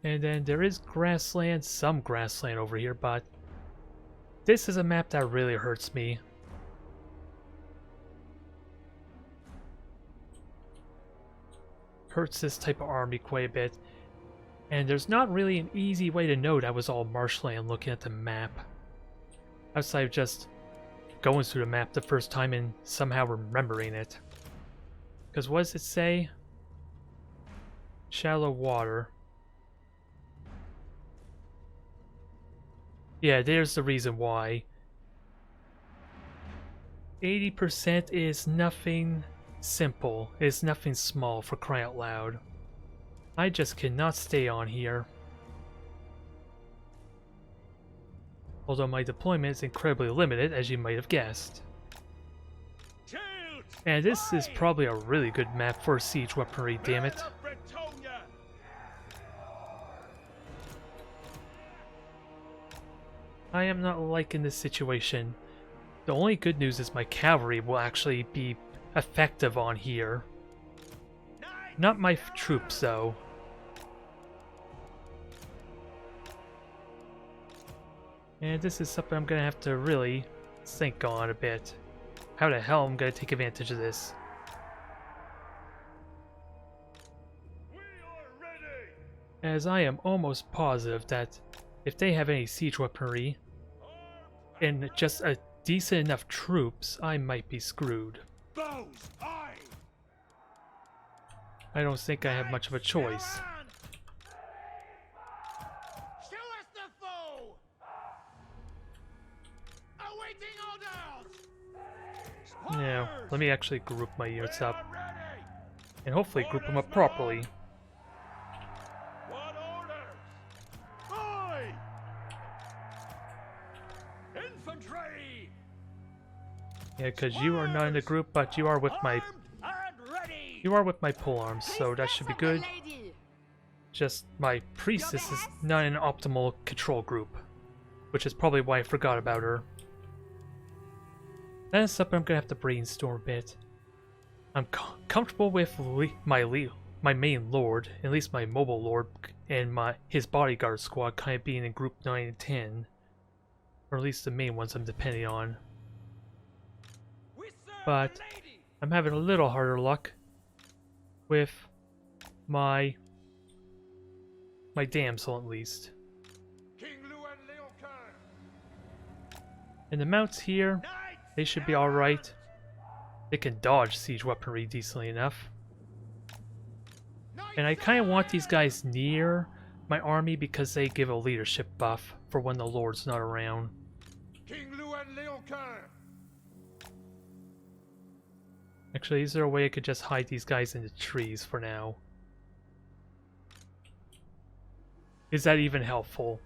And then there is grassland, some grassland over here, but this is a map that really hurts me. Hurts this type of army quite a bit. And there's not really an easy way to know that was all marshland looking at the map. Outside of just going through the map the first time and somehow remembering it. Because what does it say? Shallow water. Yeah, there's the reason why. 80% is nothing simple. It's nothing small, for crying out loud. I just cannot stay on here. Although my deployment is incredibly limited, as you might have guessed. And this is probably a really good map for siege weaponry, damn it. I am not liking this situation. The only good news is my cavalry will actually be effective on here. Not my troops, though. And this is something I'm gonna have to really think on a bit. How the hell I'm gonna take advantage of this? As I am almost positive that if they have any siege weaponry and just a decent enough troops, I might be screwed. I don't think I have much of a choice. Yeah, let me actually group my units up. And hopefully group them up properly. Yeah, because you are not in the group, but you are with my pole arms, so that should be good. Just my priestess is not in an optimal control group, which is probably why I forgot about her. That is something I'm gonna have to brainstorm a bit. I'm comfortable with my main lord, at least my mobile lord, and his bodyguard squad kind of being in group 9 and 10, or at least the main ones I'm depending on. But I'm having a little harder luck with my damsel, at least. And the mounts here, They should be alright. They can dodge siege weaponry decently enough. And I kind of want these guys near my army because they give a leadership buff for when the Lord's not around. King Luan Leoncoeur. Actually, is there a way I could just hide these guys in the trees for now? Is that even helpful?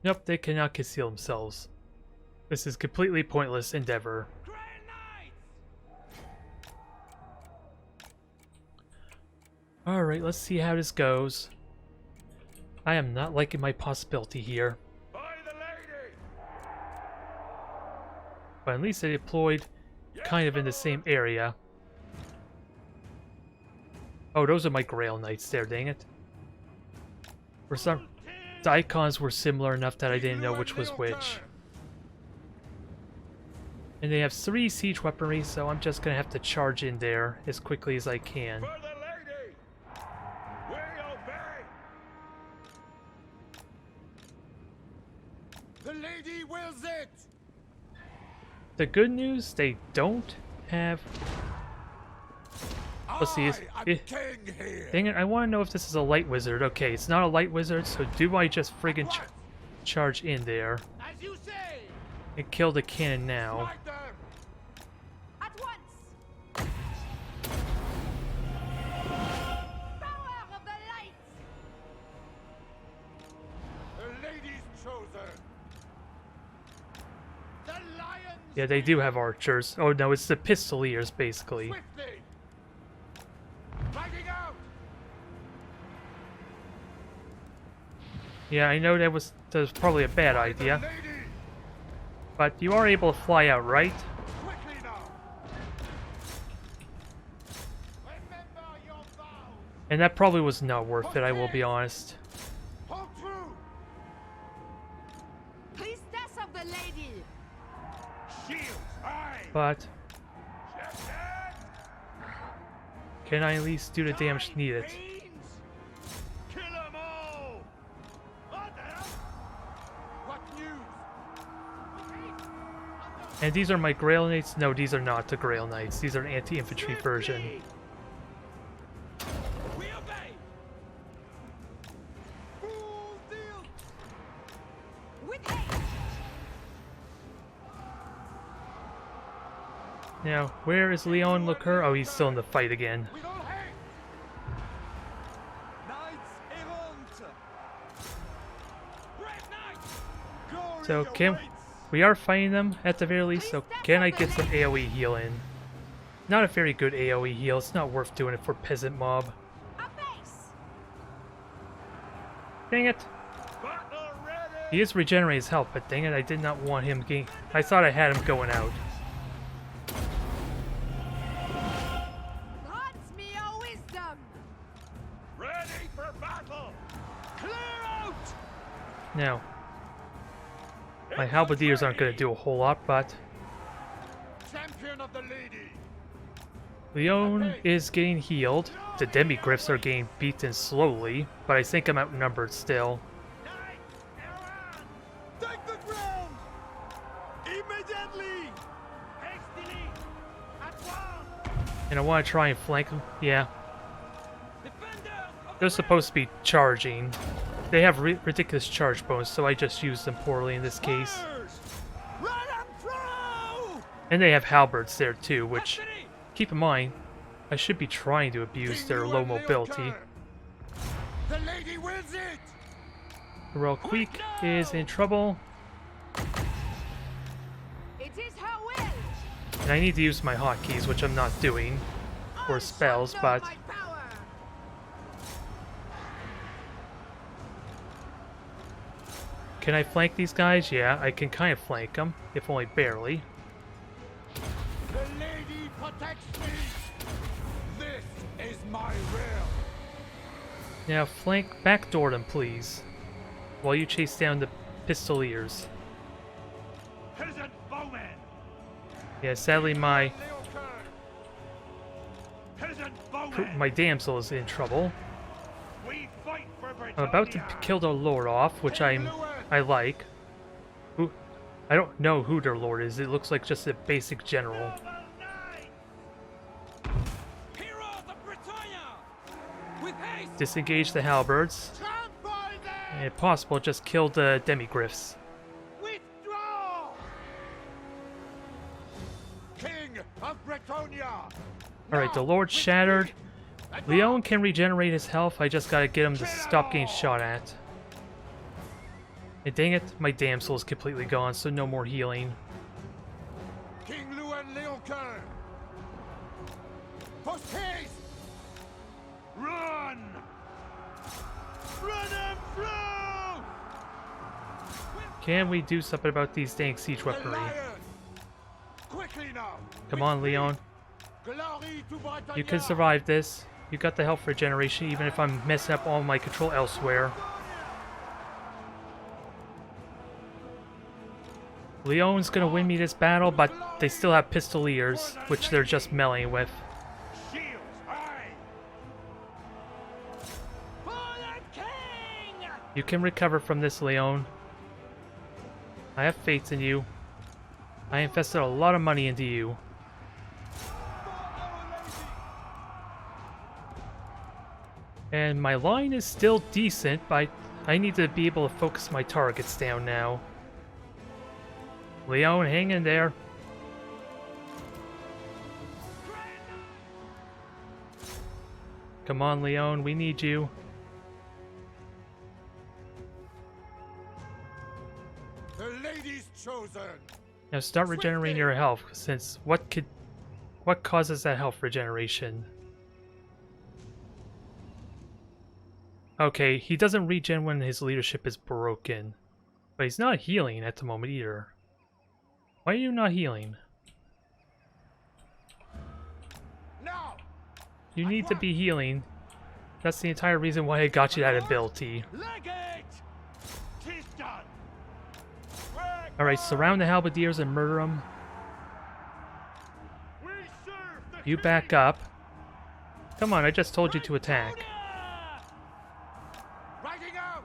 Nope, they cannot conceal themselves. This is completely pointless endeavor. Alright, let's see how this goes. I am not liking my possibility here. By the lady. But at least they deployed kind of in the same area. Oh, those are my Grail Knights there, dang it. For some... The icons were similar enough that I didn't know which was which. And they have 3 siege weaponry, so I'm just gonna have to charge in there as quickly as I can. For the lady. We obey. The lady wills it. The good news, they don't have... Let's see, I am king here. dang it, I want to know if this is a light wizard. Okay, it's not a light wizard, so do I just friggin' charge in there As you say. and kill the cannon now? Strike them. At once! Power of the light! The lady's chosen. The lions. Yeah, they do have archers. Oh no, it's the pistoliers, basically. Swiftly. Fighting out. Yeah, I know that was probably a bad idea, Lady. but you are able to fly out, right? Quickly now. Remember your vows. And that probably was not worth it, I will be honest. Hold true. Priestess of the lady! Shields high. But Check that. can I at least do the damage Die, needed? fiends. Kill 'em all. What the hell? What news? And these are my Grail Knights? No, these are not the Grail Knights. These are an anti-infantry version. We obey. Full deal. With haste! Now, where is Leon Lecoeur? Oh, he's still in the fight again. With all haste. Knights errant. Brave knights. So, we are fighting them at the very least, so can I get some AoE heal in? Not a very good AoE heal, it's not worth doing it for Peasant Mob. A base! Dang it! Battle ready. He is regenerating his health, but dang it, I did not want him getting... I thought I had him going out. Grant me your wisdom! Ready for battle. Clear out. Now, my halberdiers aren't going to do a whole lot, but Champion of the lady. Leon is getting healed. The Demigryphs are getting beaten slowly, but I think I'm outnumbered still. Take the ground. Immediately. Hastily. At once. And I want to try and flank them. Yeah, Defenders of they're supposed to be charging. They have ridiculous charge bonus, so I just used them poorly in this case. Fires. Run 'em through. And they have halberds there too, which, keep in mind, I should be trying to abuse their low mobility. The lady wins it. Royal Queek is in trouble, It is her will! and I need to use my hotkeys, which I'm not doing, for spells, but My power! can I flank these guys? Yeah, I can kind of flank them, if only barely. The lady protects me. This is my will. Now flank backdoor them, please, while you chase down the pistoliers. Peasant bowman. Yeah, sadly my Peasant bowman. damsel is in trouble. We fight for I'm about to kill their lord off, which I like. Who? I don't know who their lord is. It looks like just a basic general. Disengage the halberds. And if possible, just kill the demigriffs. Withdraw! King of Bretonia! Alright, the lord's shattered. Leon can regenerate his health. I just gotta get him to stop getting shot at. And dang it, my damsel is completely gone, so no more healing. King Luen Leoncoeur! Post haste! Run! Run him through! Can we do something about these dang siege weaponry? Quickly now! Come on, Leon. Glory to Bretagne! You can survive this. You got the health regeneration, even if I'm messing up all my control elsewhere. Leon's gonna win me this battle, but they still have pistoliers, which they're just meleeing with. Shields high! For the king! You can recover from this, Leon. I have faith in you. I invested a lot of money into you. And my line is still decent, but I need to be able to focus my targets down now. Leon, hang in there. Come on, Leon, we need you. The lady's chosen! Now start regenerating your health, since what causes that health regeneration? Okay, he doesn't regen when his leadership is broken. But he's not healing at the moment either. Why are you not healing? Now! You need to be healing. That's the entire reason why I got you that ability. Legate! 'Tis done! Alright, surround the halberdiers and murder them. We serve the You back up. Come on, I just told you to attack. Riding out!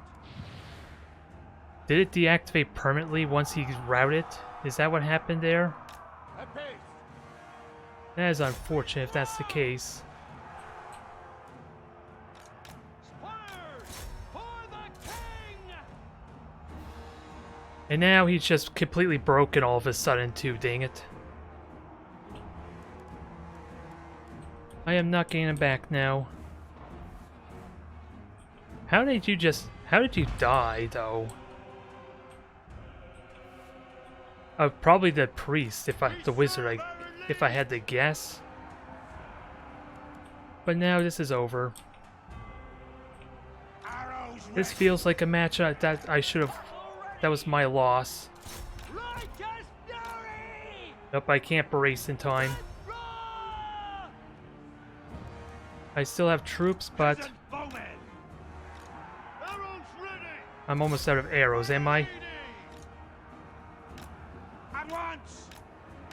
Did it deactivate permanently once he's routed? Is that what happened there? Apace! That is unfortunate if that's the case. Spurs for the king! And now he's just completely broken all of a sudden too, dang it. I am not getting him back now. How did you die though? Probably the priest, the wizard, if I had to guess. But now this is over. Arrows This feels like a match that that was my loss. like as fury! Nope, I can't brace in time. I still have troops, but Peasant bowmen! Arrows ready! I'm almost out of arrows, am I? At once!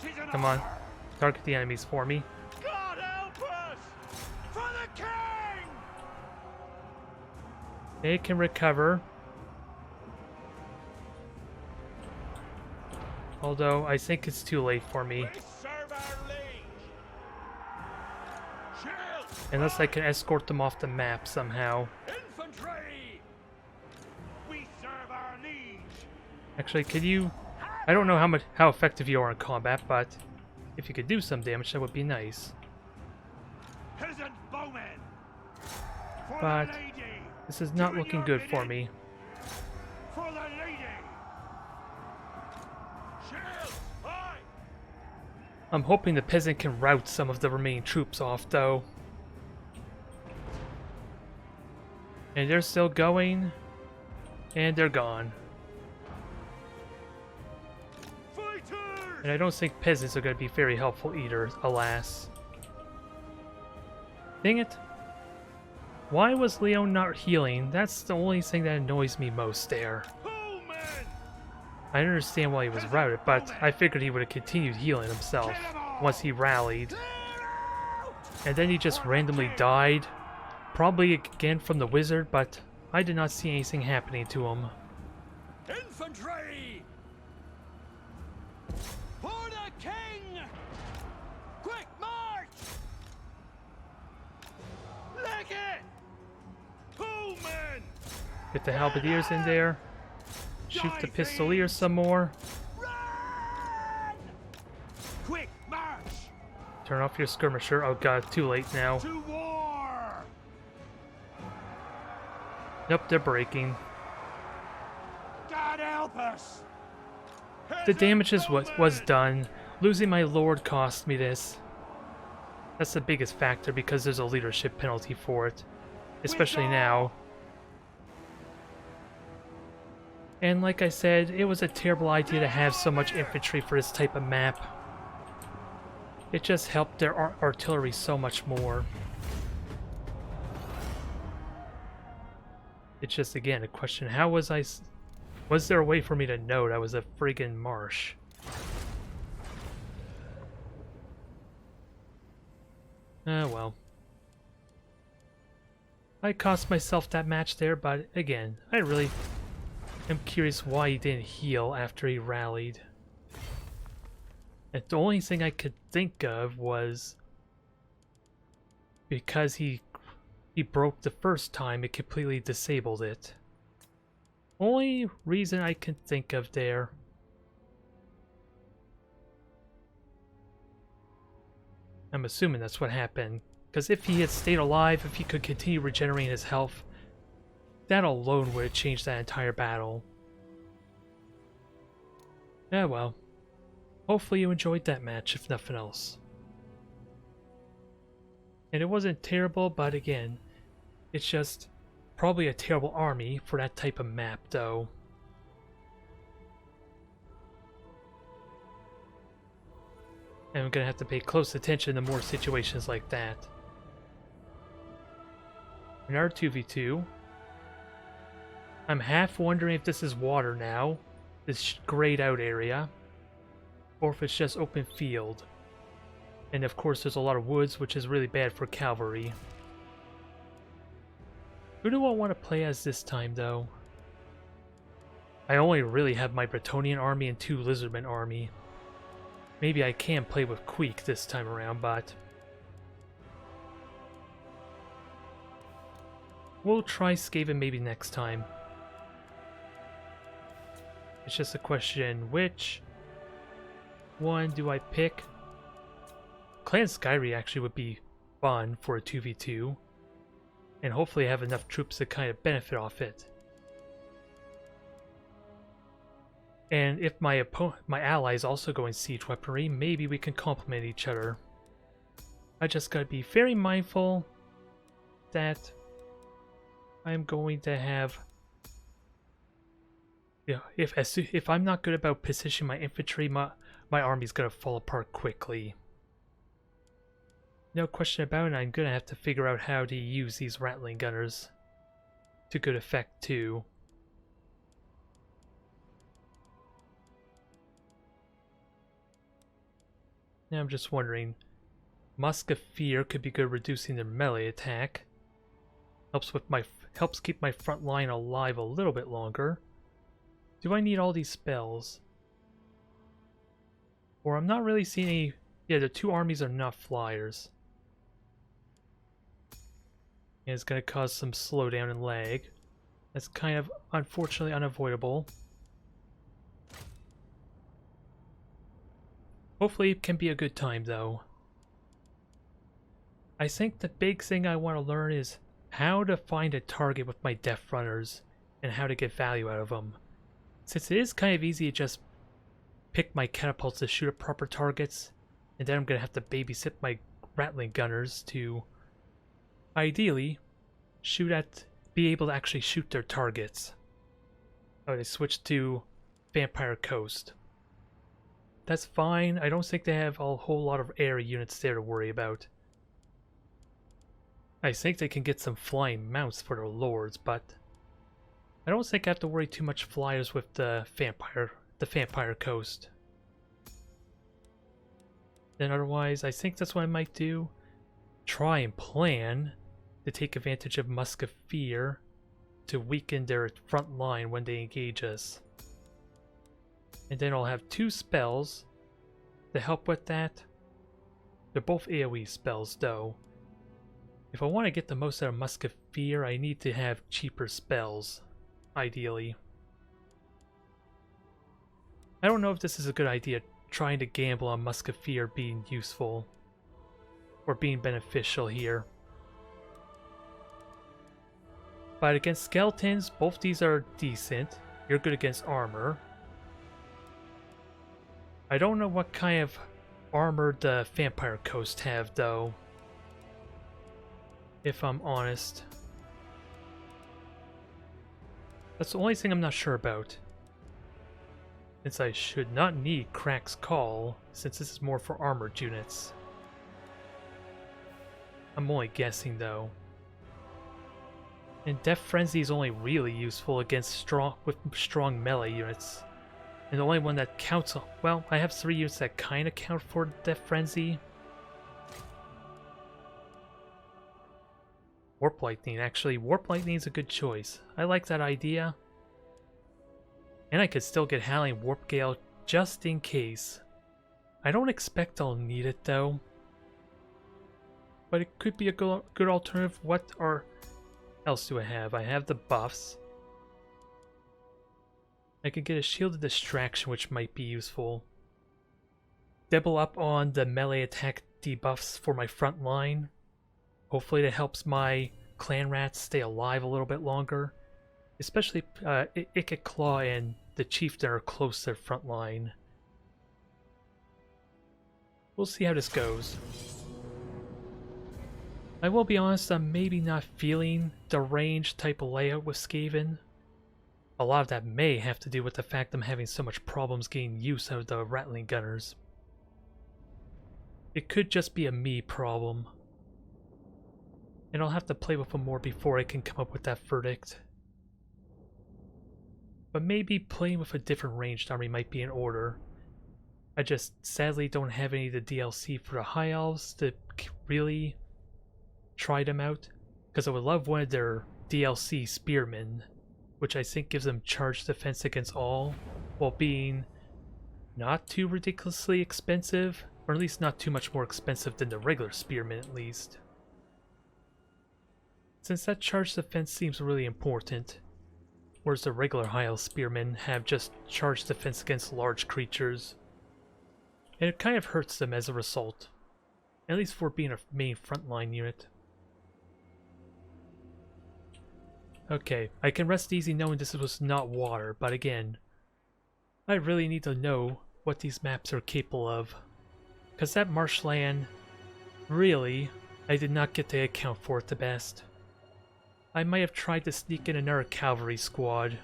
'Tis an Come on, order. target the enemies for me. God help us! For the king! They can recover. Although, I think it's too late for me. We serve our liege! Shields! Unless I can escort them off the map somehow. Infantry! We serve our liege! Actually, could you... I don't know how effective you are in combat, but if you could do some damage, that would be nice. Peasant bowmen! For But the lady! this is not Doing looking your good for bidding. me. For the lady! Shields! High! I'm hoping the peasant can rout some of the remaining troops off, though. And they're still going. And they're gone. Fighters! And I don't think peasants are going to be very helpful either, alas. Dang it. Why was Leon not healing? That's the only thing that annoys me most there. Bowmen! I understand why he was routed, but I figured he would have continued healing himself once he rallied. Clear out! And then he just randomly died. Probably again from the wizard, but I did not see anything happening to him. Infantry! For the king! Quick march! Leg it! 2 men! Get the halberdiers in there. Shoot the pistoliers some more. Run! Quick march! Turn off your skirmisher. Oh god, too late now. To war! Nope, they're breaking. God help us! The damage was done. Losing my lord cost me this. That's the biggest factor because there's a leadership penalty for it. Especially now. And like I said, it was a terrible idea to have so much infantry for this type of map. It just helped their artillery so much more. It's just, again, a question. How was I... Was there a way for me to know that was a friggin' marsh? Well. I cost myself that match there, but again, I really am curious why he didn't heal after he rallied. And the only thing I could think of was because he broke the first time, it completely disabled it. Only reason I can think of there. I'm assuming that's what happened. Because if he had stayed alive, if he could continue regenerating his health, that alone would have changed that entire battle. Yeah, well. Hopefully you enjoyed that match, if nothing else. And it wasn't terrible, but again, it's just probably a terrible army for that type of map, though. And I'm gonna have to pay close attention to more situations like that. In our 2v2, I'm half wondering if this is water now, this grayed out area, or if it's just open field. And of course there's a lot of woods, which is really bad for cavalry. Who do I want to play as this time, though? I only really have my Bretonnian army and 2 Lizardmen army. Maybe I can play with Queek this time around, but... we'll try Skaven maybe next time. It's just a question, which one do I pick? Clan Skyri actually would be fun for a 2v2. And hopefully have enough troops to kind of benefit off it. And if my ally is also going siege weaponry, maybe we can complement each other. I just gotta be very mindful that I'm going to have... yeah, if I'm not good about positioning my infantry, my army's gonna fall apart quickly. No question about it, I'm gonna have to figure out how to use these rattling gunners to good effect too. Now I'm just wondering, Musk of Fear could be good reducing their melee attack. Helps keep my front line alive a little bit longer. Do I need all these spells? Or I'm not really seeing any... yeah, the 2 armies are not flyers. And it's going to cause some slowdown and lag. That's kind of, unfortunately, unavoidable. Hopefully it can be a good time, though. I think the big thing I want to learn is how to find a target with my Death Runners and how to get value out of them. Since it is kind of easy to just pick my catapults to shoot at proper targets, and then I'm going to have to babysit my rattling gunners to... ideally, be able to actually shoot their targets. Oh, they switched to Vampire Coast. That's fine. I don't think they have a whole lot of air units there to worry about. I think they can get some flying mounts for their lords, but I don't think I have to worry too much flyers with the Vampire Coast. Then otherwise, I think that's what I might do. Try and plan to take advantage of Musk of Fear to weaken their front line when they engage us. And then I'll have 2 spells to help with that. They're both AoE spells though. If I want to get the most out of Musketeer, I need to have cheaper spells, ideally. I don't know if this is a good idea, trying to gamble on Musketeer being useful or being beneficial here. But against skeletons, both these are decent. You're good against armor. I don't know what kind of armor the Vampire Coast have though, if I'm honest. That's the only thing I'm not sure about. Since I should not need Crack's Call, since this is more for armored units. I'm only guessing though. And Death Frenzy is only really useful against strong melee units. And the only one that counts, well, I have 3 units that kind of count for Death Frenzy. Warp Lightning, actually. Warp Lightning is a good choice. I like that idea. And I could still get Howling Warp Gale just in case. I don't expect I'll need it though. But it could be a good alternative. What else do I have? I have the buffs. I could get a Shield of Distraction, which might be useful. Double up on the melee attack debuffs for my front line. Hopefully that helps my clan rats stay alive a little bit longer. Especially Ikit Claw and the Chieftain are close to their front line. We'll see how this goes. I will be honest, I'm maybe not feeling the range type of layout with Skaven. A lot of that may have to do with the fact I'm having so much problems getting use out of the Rattling Gunners. It could just be a me problem. And I'll have to play with them more before I can come up with that verdict. But maybe playing with a different ranged army might be in order. I just sadly don't have any of the DLC for the High Elves to really try them out. Because I would love one of their DLC Spearmen, which I think gives them charge defense against all, while being not too ridiculously expensive, or at least not too much more expensive than the regular Spearmen at least. Since that charge defense seems really important, whereas the regular High Elf Spearmen have just charge defense against large creatures. And it kind of hurts them as a result, at least for being a main frontline unit. Okay, I can rest easy knowing this was not water, but again, I really need to know what these maps are capable of. Because that marshland, really, I did not get to account for it the best. I might have tried to sneak in another cavalry squad.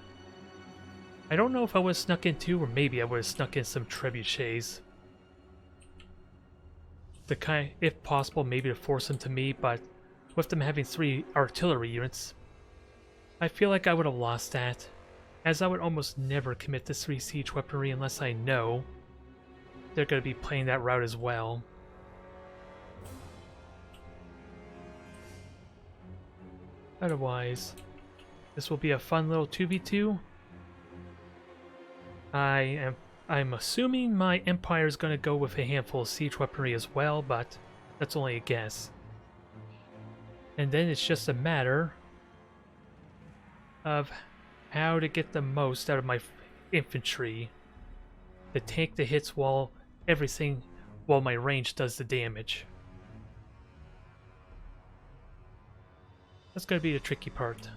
I don't know if I would have snuck in 2, or maybe I would have snuck in some trebuchets. If possible, maybe to force them to me, but with them having 3 artillery units, I feel like I would have lost that, as I would almost never commit to 3 siege weaponry unless I know they're going to be playing that route as well. Otherwise, this will be a fun little 2v2. I'm assuming my Empire is going to go with a handful of siege weaponry as well, but that's only a guess. And then it's just a matter of how to get the most out of my infantry to take the hits while my range does the damage. That's going to be the tricky part.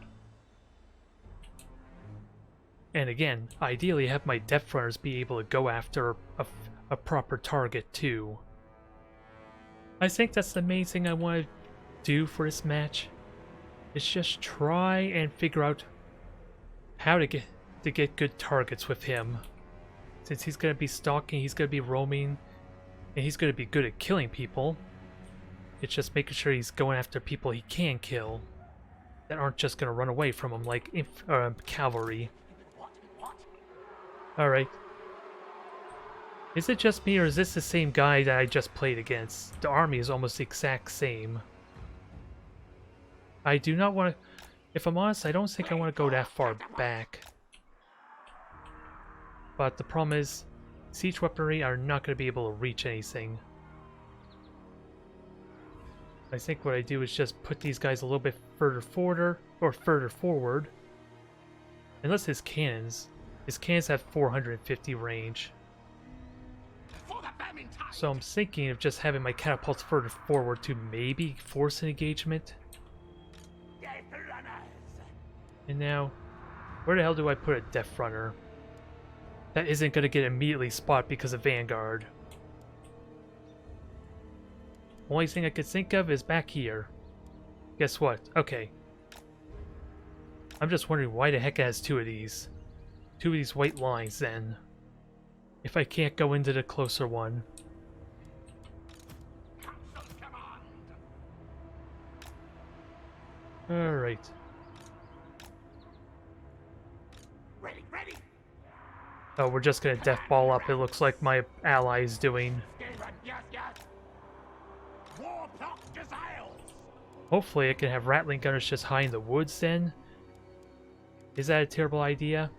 And again, ideally have my depth runners be able to go after a proper target too. I think that's the main thing I want to do for this match. Is just try and figure out how to get good targets with him. Since he's going to be stalking, he's going to be roaming, and he's going to be good at killing people. It's just making sure he's going after people he can kill that aren't just going to run away from him like cavalry. Alright. Is it just me, or is this the same guy that I just played against? The army is almost the exact same. I do not want to... If I'm honest, I don't think I want to go that far back. But the problem is, siege weaponry are not going to be able to reach anything. I think what I do is just put these guys a little bit further forward. Unless his cannons have 450 range. So I'm thinking of just having my catapults further forward to maybe force an engagement. And now, where the hell do I put a Death Runner? That isn't going to get immediately spot because of Vanguard. Only thing I could think of is back here. Guess what? Okay. I'm just wondering why the heck it has two of these. Two of these white lines then. If I can't go into the closer one. Alright. Ready. Oh, we're just gonna death ball up, it looks like my ally is doing. Hopefully I can have Rattling Gunners just hide in the woods then. Is that a terrible idea?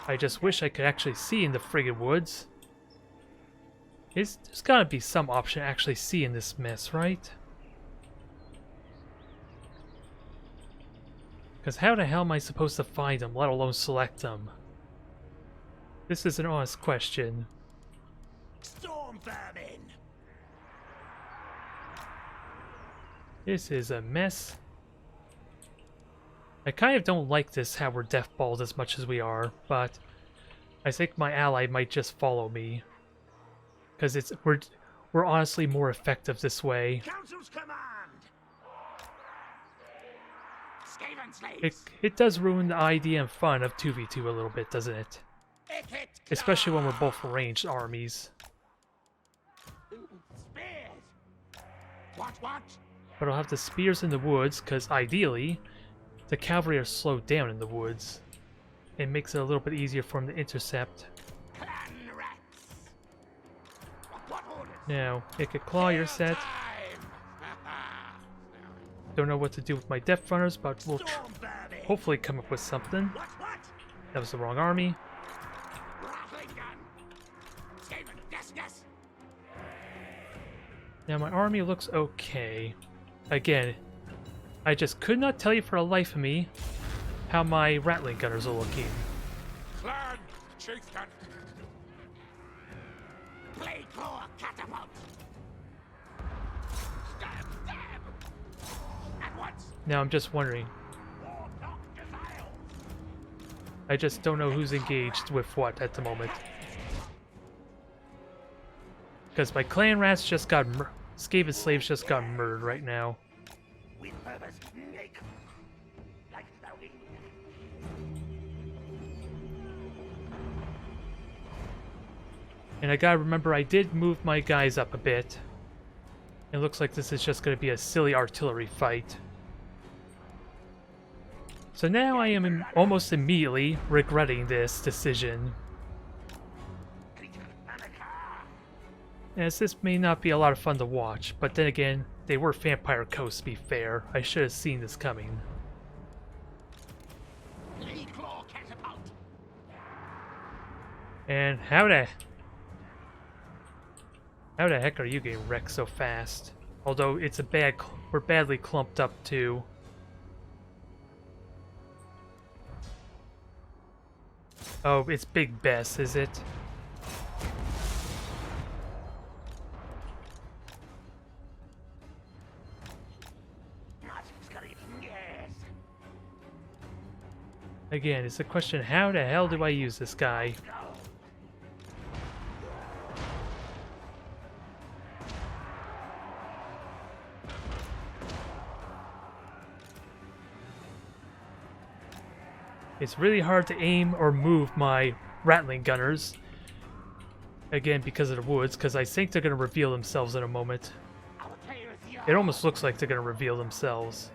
I just wish I could actually see in the friggin' woods. There's gotta be some option to actually see in this mess, right? Because how the hell am I supposed to find them, let alone select them? This is an honest question. Storm vermin. This is a mess. I kind of don't like this, how we're deathballed as much as we are, but I think my ally might just follow me. Because we're honestly more effective this way. Council's command. Skaven slaves. It does ruin the idea and fun of 2v2 a little bit, doesn't it? Especially when we're both ranged armies. Spears. What? But I'll have the spears in the woods, because ideally, the cavalry are slowed down in the woods. It makes it a little bit easier for them to intercept. Clan rats. What orders? Now, pick a claw, you're set. Don't know what to do with my Death Runners, but we'll hopefully come up with something. What? That was the wrong army. Rattling gun. Skaven, yes. Now my army looks okay. Again, I just could not tell you for the life of me how my Rattling Gunners are looking. Clan chieftain. Blade claw catapult. Stab. At once. Now I'm just wondering. Warlock Gazelle. I just don't know who's engaged with what at the moment. Because my clan rats just got Skaven slaves just got murdered right now. With purpose, like Snowing. And I gotta remember I did move my guys up a bit. It looks like this is just gonna be a silly artillery fight. So now I am almost immediately regretting this decision. As this may not be a lot of fun to watch, but then again, they were Vampire Coast to be fair. I should have seen this coming. Claw catapult. And how the heck are you getting wrecked so fast? Although it's we're badly clumped up too. Oh, it's Big Bess, is it? Yes. Again, it's a question, how the hell do I use this guy? It's really hard to aim or move my Rattling Gunners. Again, because of the woods, because I think they're going to reveal themselves in a moment. It almost looks like they're going to reveal themselves.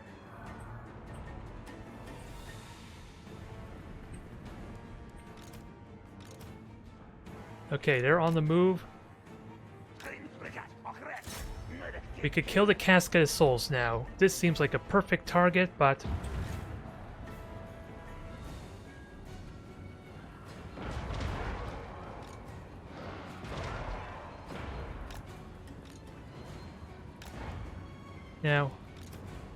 Okay, they're on the move. We could kill the Casket of Souls now. This seems like a perfect target, but... Now,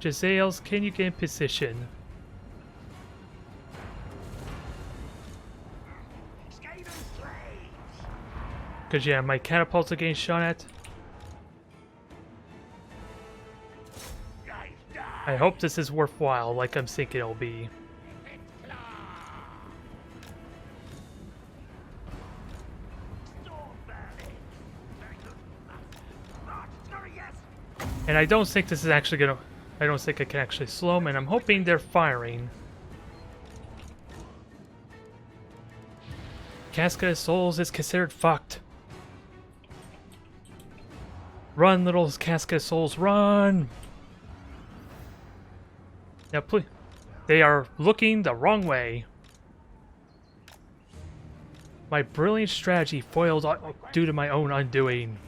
Jezzails, can you get in position? Because, yeah, my catapults are getting shot at. I hope this is worthwhile, like I'm thinking it'll be. And I don't think this is actually gonna... I don't think I can actually slow them, and I'm hoping they're firing. Casket of Souls is considered fucked. Run, little Casket of Souls, run! Now, please. They are looking the wrong way. My brilliant strategy foiled due to my own undoing.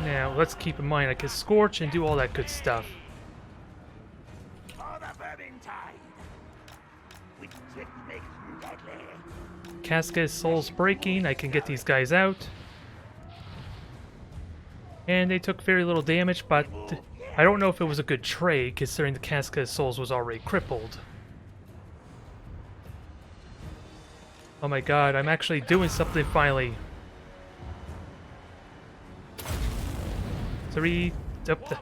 Now, let's keep in mind I can scorch and do all that good stuff. Casket of Souls breaking, I can get these guys out. And they took very little damage, but I don't know if it was a good trade considering the Casket of Souls was already crippled. Oh my god, I'm actually doing something finally. 3 up the...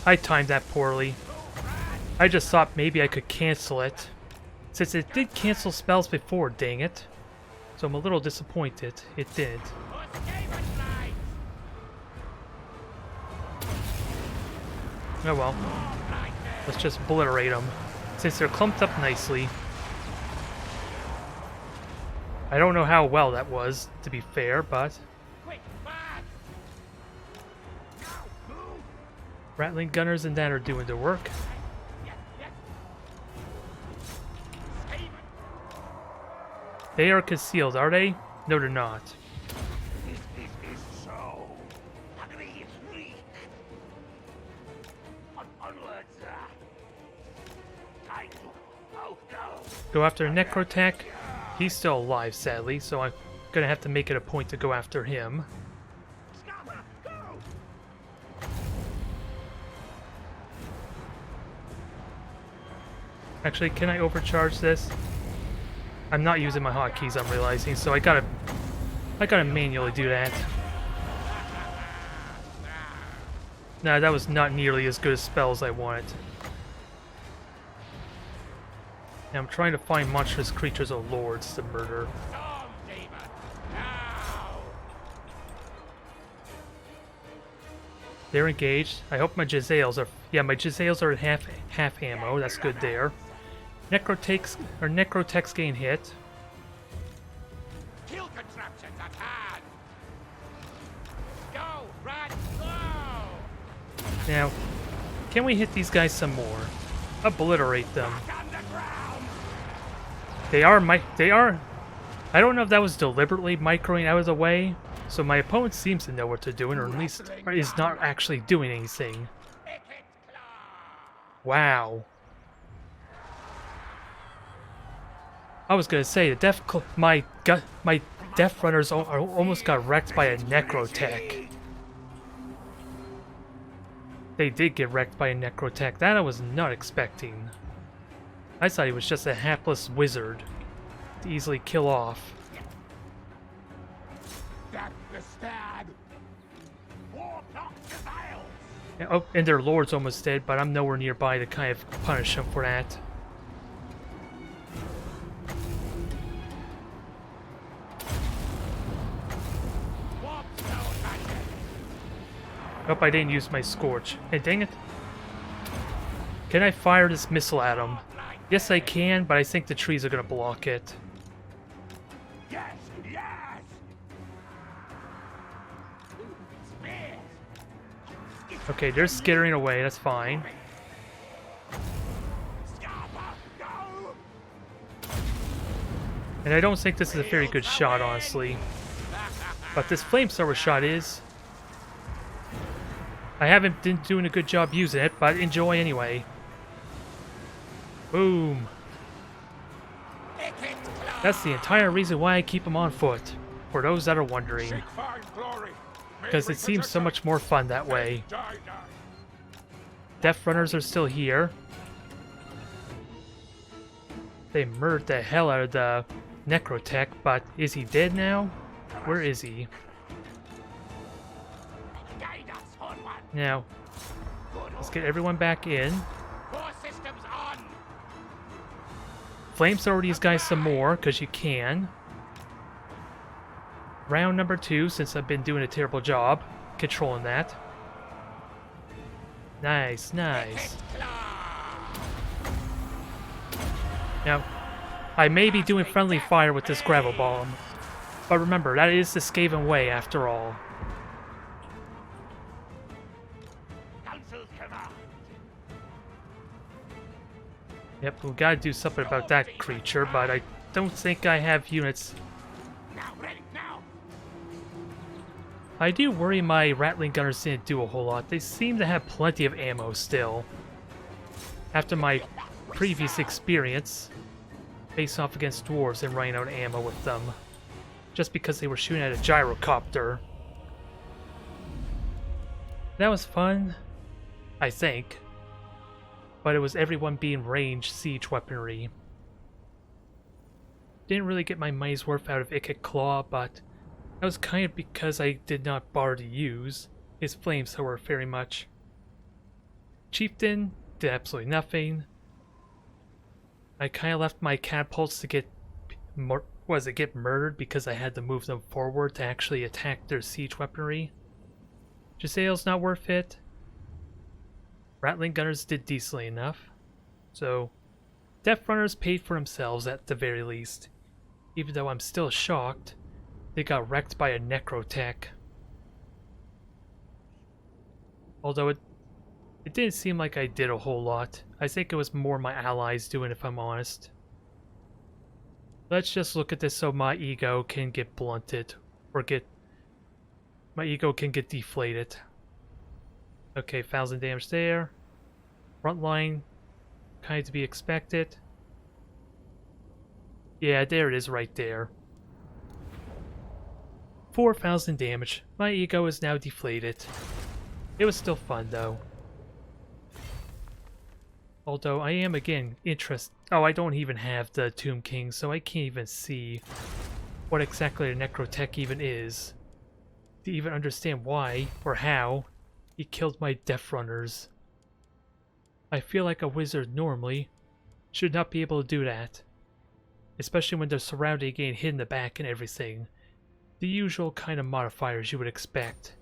I timed that poorly. I just thought maybe I could cancel it. Since it did cancel spells before, dang it. So I'm a little disappointed. It did. Oh well. Let's just obliterate them. Since they're clumped up nicely. I don't know how well that was, to be fair, but... Rattling gunners and that are doing their work. They are concealed, are they? No, they're not. Go after Necrotech. He's still alive, sadly, so I'm gonna have to make it a point to go after him. Actually, can I overcharge this? I'm not using my hotkeys, I'm realizing, so I gotta manually do that. Nah, that was not nearly as good a spell as I wanted. Now I'm trying to find monstrous creatures or lords to murder. They're engaged. I hope my Jezzails are... Yeah, my Jezzails are at half ammo. That's good there. Necrotech's getting hit. Kill contraptions at hand. Go, run, go. Now, can we hit these guys some more? Obliterate them. They are... I don't know if that was deliberately microing out of the way. So my opponent seems to know what they're doing, or at least is not actually doing anything. Wow. I was gonna say my Death Runners almost got wrecked by a Necrotech. They did get wrecked by a Necrotech. That I was not expecting. I thought he was just a hapless wizard to easily kill off. Oh, and their lord's almost dead, but I'm nowhere nearby to kind of punish them for that. Hope I didn't use my Scorch. Hey, dang it. Can I fire this missile at him? Yes, I can, but I think the trees are going to block it. Yes, yes. Okay, they're skittering away. That's fine. And I don't think this is a very good shot, honestly. But this flamethrower shot is. I haven't been doing a good job using it, but enjoy anyway. Boom. That's the entire reason why I keep them on foot, for those that are wondering. Because it seems so much more fun that way. Death Runners are still here. They murdered the hell out of the Necrotech, but is he dead now? Where is he? Now, let's get everyone back in. Flamethrower these guys some more, because you can. Round number 2, since I've been doing a terrible job controlling that. Nice, nice. Now, I may be doing friendly fire with this gravel bomb, but remember, that is the Skaven way after all. Yep, we gotta do something about that creature, but I don't think I have units. I do worry my Rattling Gunners didn't do a whole lot. They seem to have plenty of ammo still. After my previous experience, face off against dwarves and running out of ammo with them. Just because they were shooting at a gyrocopter. That was fun, I think. But it was everyone being ranged siege weaponry. Didn't really get my money's worth out of Ikit Claw, but that was kind of because I did not bother to use his flamethrower very much. Chieftain did absolutely nothing. I kind of left my catapults to get murdered because I had to move them forward to actually attack their siege weaponry. Gisele's not worth it. Rattling Gunners did decently enough. So, Death Runners paid for themselves at the very least. Even though I'm still shocked, they got wrecked by a Necrotech. Although it didn't seem like I did a whole lot. I think it was more my allies doing, if I'm honest. Let's just look at this so my ego can get blunted. Or my ego can get deflated. Okay, 1,000 damage there. Front line, kind of to be expected. Yeah, there it is right there. 4,000 damage. My ego is now deflated. It was still fun though. Although I am again interested. Oh, I don't even have the Tomb King, so I can't even see what exactly a Necrotech even is. To even understand why or how he killed my Death Runners. I feel like a wizard normally should not be able to do that. Especially when they're surrounded and getting hit in the back and everything. The usual kind of modifiers you would expect.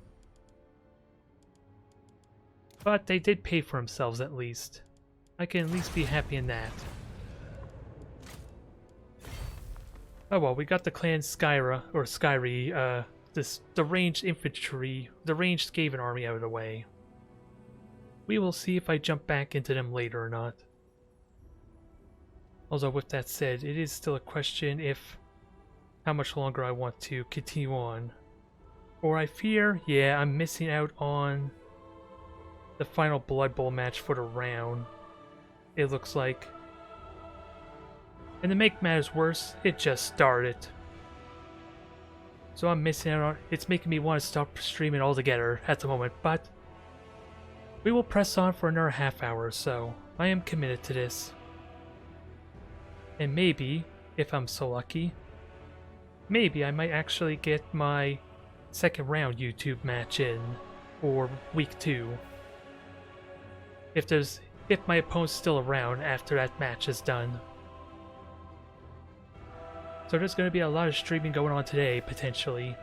But they did pay for themselves at least. I can at least be happy in that. Oh well, we got the clan Skyri, the ranged infantry, the ranged Skaven army out of the way. We will see if I jump back into them later or not. Although with that said, it is still a question if how much longer I want to continue on. Or I fear, yeah, I'm missing out on the final Blood Bowl match for the round. It looks like. And to make matters worse, it just started. So I'm missing out on. It's making me want to stop streaming altogether at the moment, but we will press on for another half hour or so. I am committed to this. And maybe, if I'm so lucky, maybe I might actually get my second round YouTube match in for week 2. If my opponent's still around after that match is done. So there's going to be a lot of streaming going on today, potentially.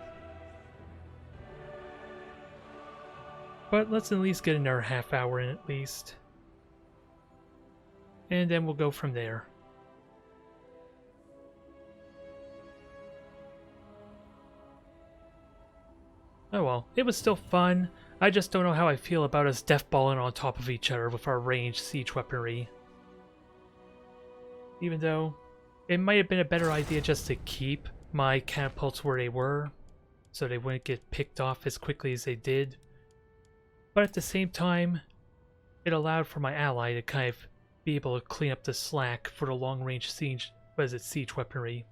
But let's at least get another half hour in at least. And then we'll go from there. Oh well, it was still fun. I just don't know how I feel about us deathballing on top of each other with our ranged siege weaponry. Even though It might have been a better idea just to keep my catapults where they were, so they wouldn't get picked off as quickly as they did. But at the same time, it allowed for my ally to kind of be able to clean up the slack for the long-range siege, siege weaponry.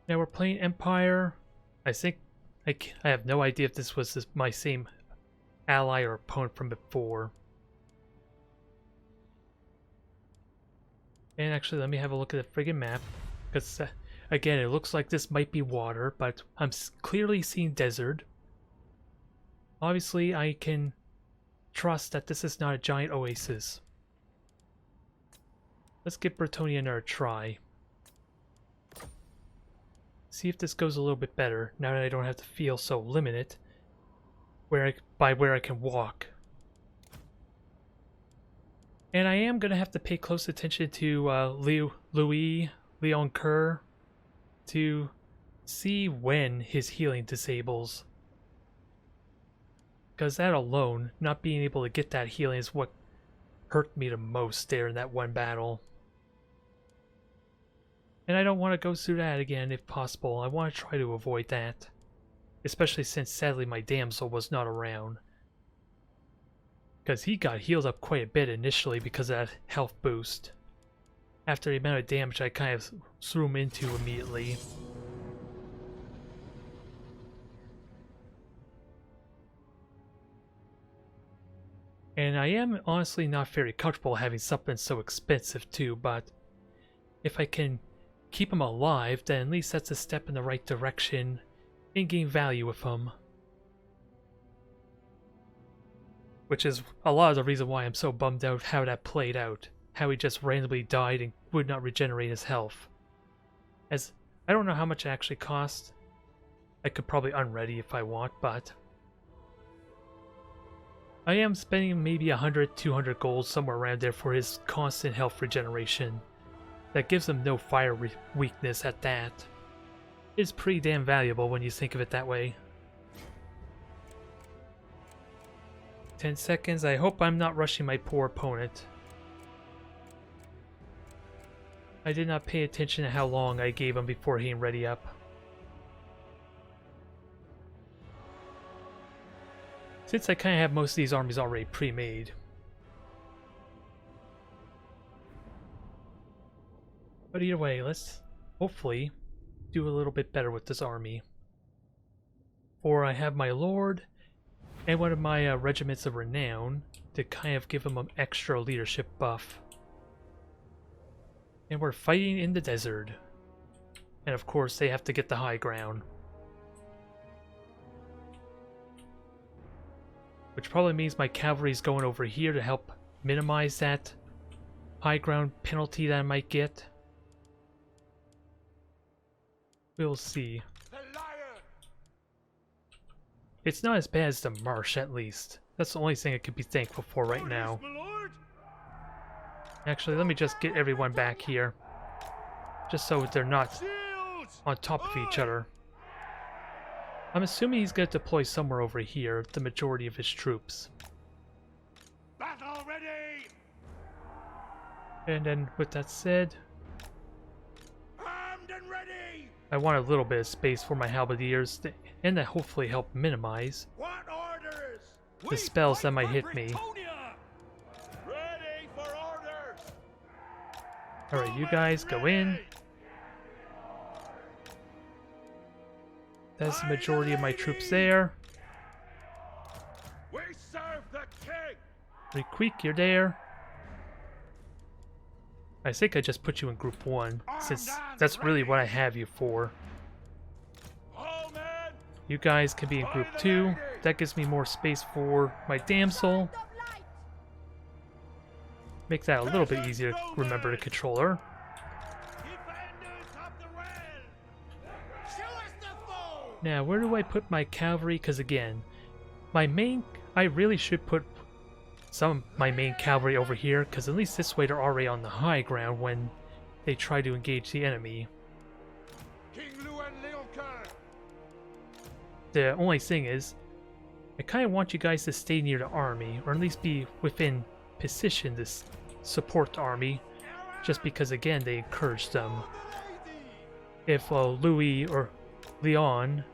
Now we're playing Empire. I think I have no idea if this was my same ally or opponent from before. And actually, let me have a look at the friggin' map, because again, it looks like this might be water, but I'm clearly seeing desert. Obviously, I can trust that this is not a giant oasis. Let's give Bretonia another try. See if this goes a little bit better, now that I don't have to feel so limited by where I can walk. And I am going to have to pay close attention to Leon Kerr to see when his healing disables. Because that alone, not being able to get that healing is what hurt me the most there in that one battle. And I don't want to go through that again if possible. I want to try to avoid that. Especially since sadly my damsel was not around. Because he got healed up quite a bit initially because of that health boost. After the amount of damage I kind of threw him into immediately. And I am honestly not very comfortable having something so expensive too, but if I can keep him alive, then at least that's a step in the right direction and gain value with him. Which is a lot of the reason why I'm so bummed out how that played out. How he just randomly died and would not regenerate his health. As I don't know how much it actually cost. I could probably unready if I want, but I am spending maybe 100, 200 gold somewhere around there for his constant health regeneration. That gives him no fire weakness at that. It's pretty damn valuable when you think of it that way. 10 seconds. I hope I'm not rushing my poor opponent. I did not pay attention to how long I gave him before he ready up. Since I kind of have most of these armies already pre-made. But either way, let's hopefully do a little bit better with this army. For I have my lord and one of my regiments of renown to kind of give him an extra leadership buff. And we're fighting in the desert. And of course they have to get the high ground. Which probably means my cavalry is going over here to help minimize that high ground penalty that I might get. We'll see. It's not as bad as the marsh, at least. That's the only thing I could be thankful for right now. Actually, let me just get everyone back here. Just so they're not on top of each other. I'm assuming he's going to deploy somewhere over here, the majority of his troops. Battle ready! And then, with that said, Armed and ready! I want a little bit of space for my halberdiers, and that hopefully help minimize What orders? the spells that might hit me. Ready for orders! Alright, you guys go in. That's the majority of my troops there. We serve the king! Requeek, you're there. I think I just put you in group 1, since that's really what I have you for. All men, You guys can be in group 2. That gives me more space for my damsel. Make that a little bit easier to remember to control her. defenders of the realm! Show us the foe! Now, where do I put my cavalry? Because again, I really should put some of my main cavalry over here, because at least this way they're already on the high ground when they try to engage the enemy. King Luan Leoncoeur! The only thing is, I kind of want you guys to stay near the army, or at least be within position to support army, just because again they encouraged them. If Louis or Leon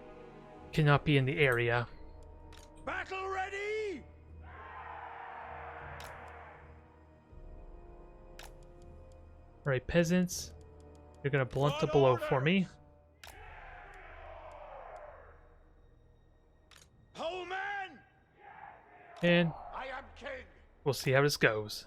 cannot be in the area. Battle ready! Alright, peasants, you're gonna blunt the blow for me. Whole man! And I am king. we'll see how this goes.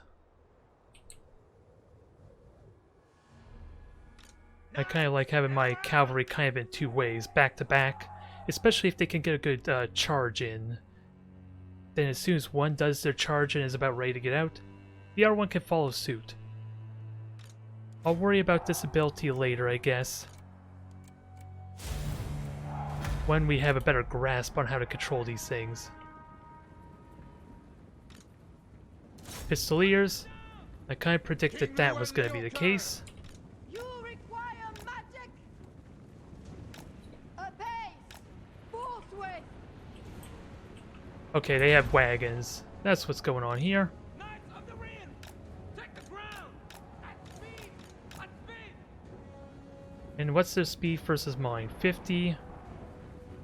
I kind of like having my cavalry kind of in two ways, back to back, especially if they can get a good charge in. Then as soon as one does their charge and is about ready to get out, the other one can follow suit. I'll worry about this ability later, I guess, when we have a better grasp on how to control these things. Pistoliers, I kind of predicted that was going to be the case. You require magic. Apace. Forthwith. Okay, they have wagons. That's what's going on here. Knights of the Ring! Take the ground! At speed! At speed! And what's their speed versus mine? 50.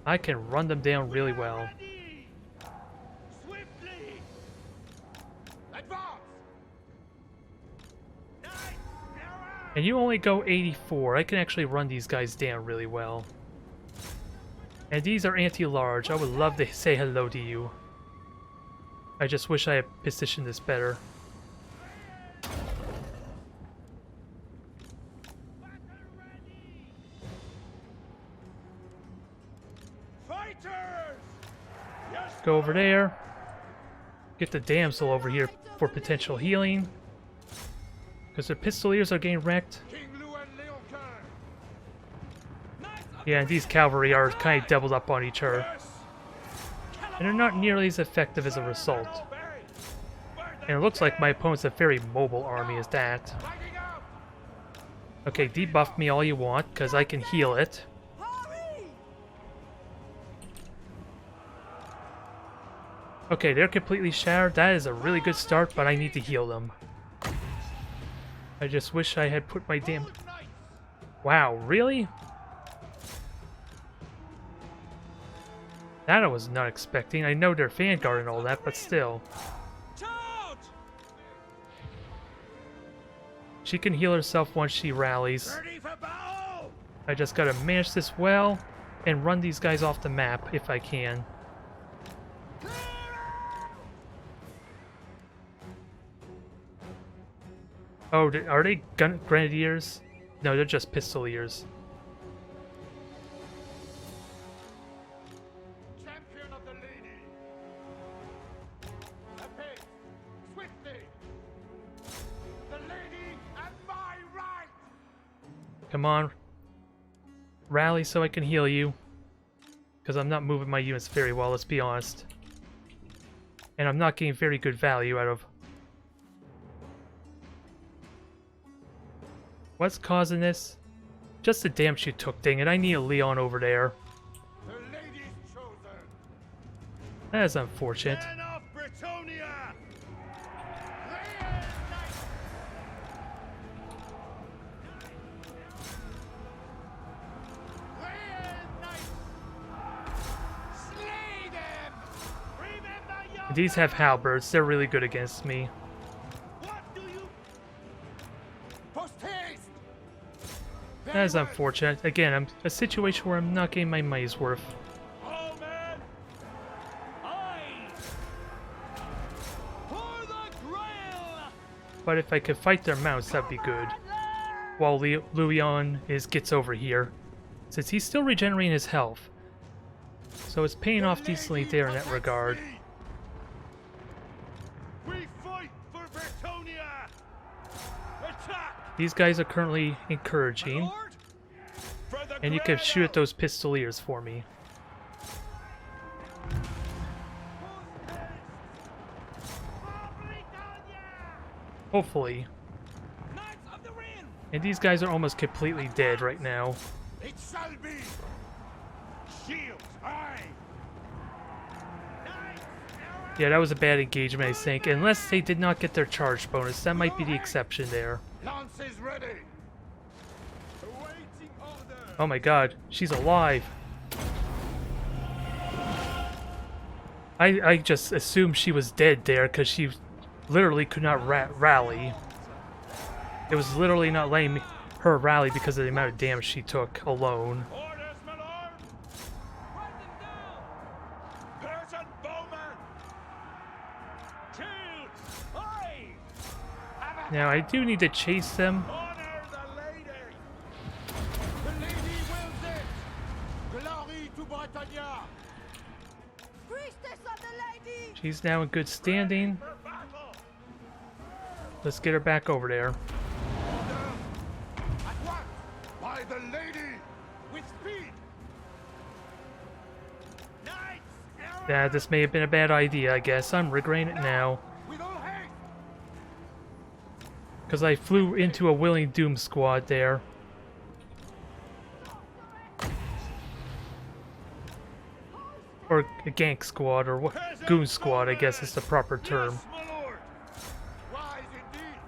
I can run them down really well. Ready! Swiftly! Advance. Knights, around! And you only go 84. I can actually run these guys down really well. And these are anti-large. I would love to say hello to you. I just wish I had positioned this better. Battle ready! Fighters! Yes, Go over there. Get the damsel over here for potential healing. Because their pistoliers are getting wrecked. King Luen Leoncoeur. Knights of Yeah, and these cavalry are kind of doubled up on each other. yes! And they're not nearly as effective as a result. And it looks like my opponent's a very mobile army as that. Lighting up. Okay, debuff me all you want, because I can heal it. Hurry. Okay, they're completely shattered. That is a really good start, but I need to heal them. I just wish I had put my damn... Wow, really? That I was not expecting. I know they're Vanguard and all that, but still. Charge! She can heal herself once she rallies. Ready for battle! I just gotta manage this well and run these guys off the map if I can. Oh, are they grenadiers? No, they're just pistoliers. Champion of the lady. Apace. Swiftly. The lady at my right. Come on. Rally so I can heal you. Because I'm not moving my units very well, let's be honest. And I'm not getting very good value out of... What's causing this? Just the damage you took, dang it. I need a Leon over there. The lady's chosen. That is unfortunate. Men of Britonia! Slay them. Remember your These have halberds. They're really good against me. what do you Post haste. That is unfortunate. Again, I'm a situation where I'm not getting my money's worth. Oh man! Aye! For the Grail! But if I could fight their mounts, that'd be good. While Louion gets over here. Since he's still regenerating his health. So it's paying off decently there in that regard. We fight for Britonia! Attack! These guys are currently encouraging. Lord! For the And you can shoot at Grail! those pistoliers for me. Hopefully. Knights of the Ring! And these guys are almost completely dead right now. It shall be. Shields high! Knights, Yeah, that was a bad engagement, I think. Unless they did not get their charge bonus. That might be the exception there. Lances ready. Awaiting order. Oh my god, she's alive. I just assumed she was dead there because she literally could not rally. It was literally not letting her rally because of the amount of damage she took alone. Orders, my lord. Run them down. Persian bowman. Shields. Aye. Now I do need to chase them. Honor the lady. The lady wills it. Glory to Britannia. Priestess of the lady! She's now in good standing. For battle. Let's get her back over there. At once. By the lady. With speed. Knights. arrows. Yeah, this may have been a bad idea, I guess. I'm regretting it now. With all haste. Because I flew into a willing Doom squad there. Or a gank squad, or what? Goon squad, I guess is the proper term. Yes, my lord. Wise indeed.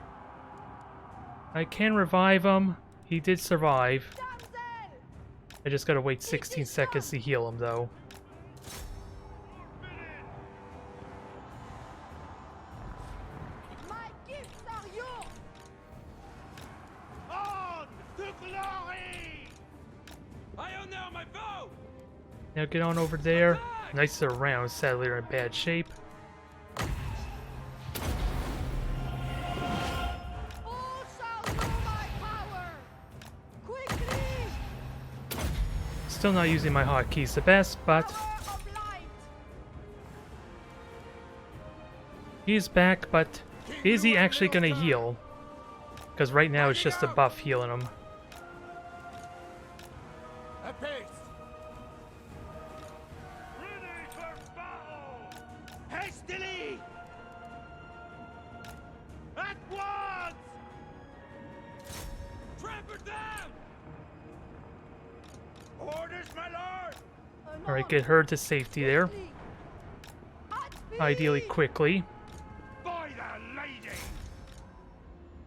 I can revive him. He did survive. Damsel! I just gotta wait 16 seconds to heal him, though. My gifts are yours! On to glory. I honor my vow. Now get on over there. Nice little round. Sadly, they're in bad shape. All shall know my power! Quickly! Still not using my hotkeys the best, but Power of light! he's back. But is he actually gonna heal? Because right now it's just a buff healing him. Apace. Ready for battle. Hastily. At once. Trample down. Orders, my lord. Alright, get her to safety there. Ideally quickly. By the lady.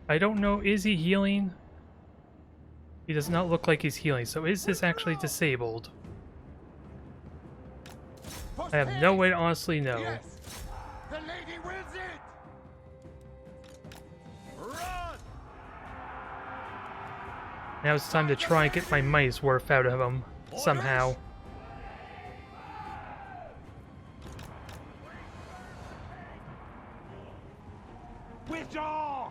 I don't know, is he healing? He does not look like he's healing, so is this actually disabled? I have no way to honestly know. Yes. The lady wills it. Run. Now it's time to try and get my money's worth out of him somehow. Withdraw.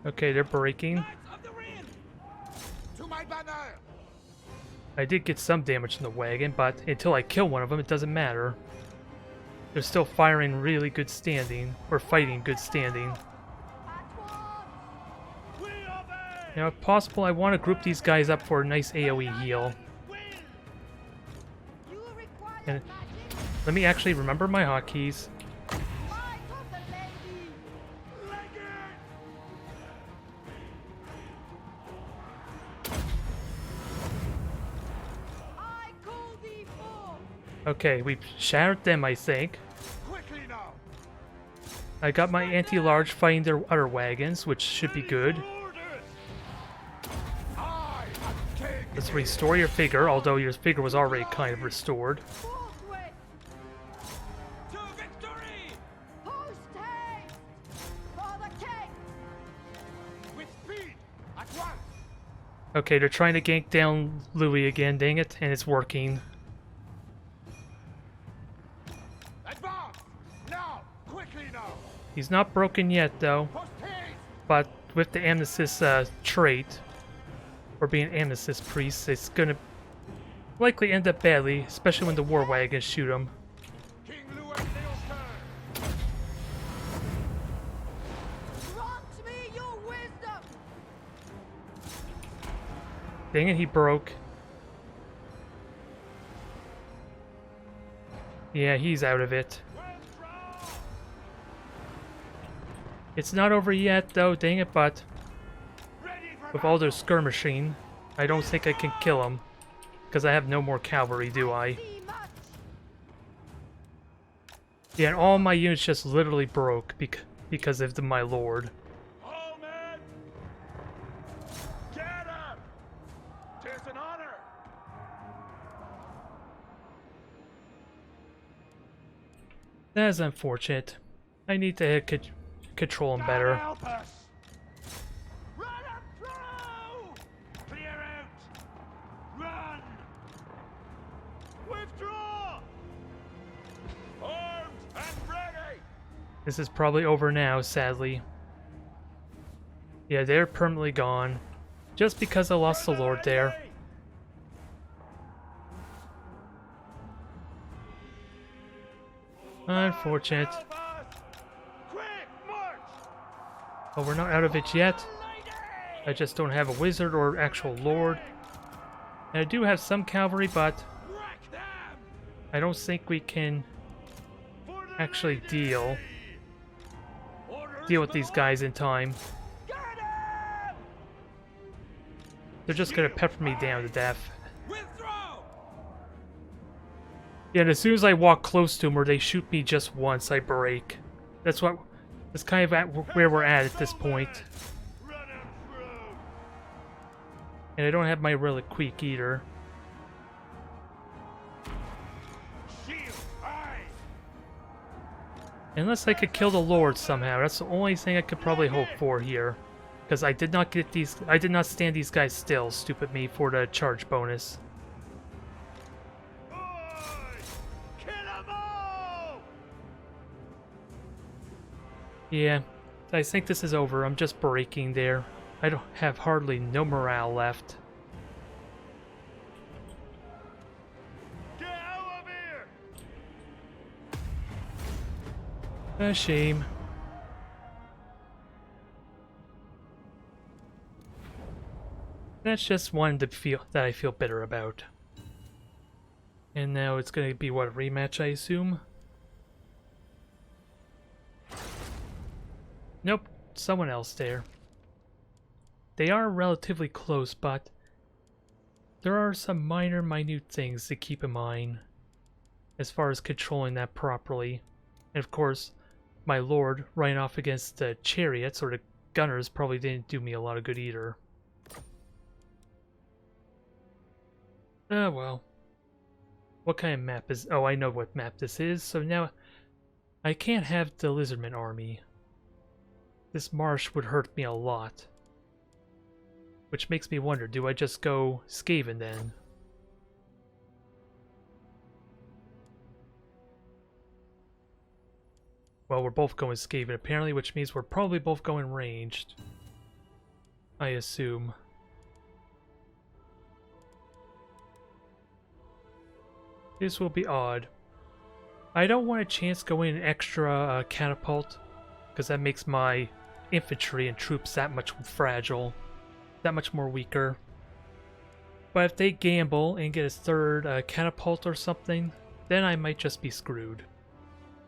Okay, they're breaking. Knights of the Ring. To my banner. I did get some damage in the wagon, but until I kill one of them, it doesn't matter. They're still firing really good standing, or fighting good standing. We obey. Now, if possible, I want to group these guys up for a nice AoE heal. Will. You require And magic? let me actually remember my hotkeys. Might of the lady! Legate. I call thee forth! Okay, we've shattered them, I think. Quickly now. I got my anti-large fighting their other wagons, which should be good. Orders. I am king. Let's restore your figure, although your figure was already kind of restored. Forthwith! To victory. Post haste! For the king! With speed. At once. Okay, they're trying to gank down Louis again, dang it, and it's working. Advance. Now. Quickly now. He's not broken yet, though, Post haste. but with the Amnesis trait, or being Amnesis priest, it's gonna likely end up badly, especially when the war wagons shoot him. King Louis Leopold. Grant me your wisdom! Dang it, he broke. Yeah, he's out of it. Withdraw. It's not over yet, though, dang it, but Ready for with all their skirmishing, I don't think I can kill him. Because I have no more cavalry, do I? See much! Yeah, and all my units just literally broke because of my lord. All men! Get up! 'Tis an honor! That is unfortunate. I need to control him better. Help us! Run up through! Clear out! Run! Withdraw! Armed and ready! This is probably over now, sadly. Yeah, they're permanently gone. Just because I lost the lord there. Unfortunate. Quick, march! But we're not out of it yet. I just don't have a wizard or actual lord. And I do have some cavalry, but Wreck them! I don't think we can For the actually lady! deal Orders with these guys in time. Get him! They're just gonna pepper me down to death. Withdraw! Yeah, and as soon as I walk close to them or they shoot me just once, I break. That's kind of where we're at this point. Run him through! And I don't have my relic quick either. Shield high! Unless I could kill the lord somehow. That's the only thing I could probably hope for here. Because I did not stand these guys still, stupid me, for the charge bonus. Oi! Kill 'em all! Yeah, I think this is over. I'm just breaking there. I don't have hardly no morale left. Get out of here! A shame. That's just one that I feel bitter about. And now it's going to be, what, a rematch, I assume? Nope, someone else there. They are relatively close, but there are some minute things to keep in mind as far as controlling that properly. And of course, my lord running off against the chariots or the gunners probably didn't do me a lot of good either. Oh well. What kind of map is... Oh, I know what map this is, so now I can't have the Lizardman army. This marsh would hurt me a lot. Which makes me wonder, do I just go Skaven then? Well, we're both going Skaven apparently, which means we're probably both going ranged. I assume. This will be odd. I don't want a chance go in an extra catapult, because that makes my infantry and troops that much fragile, that much more weaker. But if they gamble and get a third catapult or something, then I might just be screwed.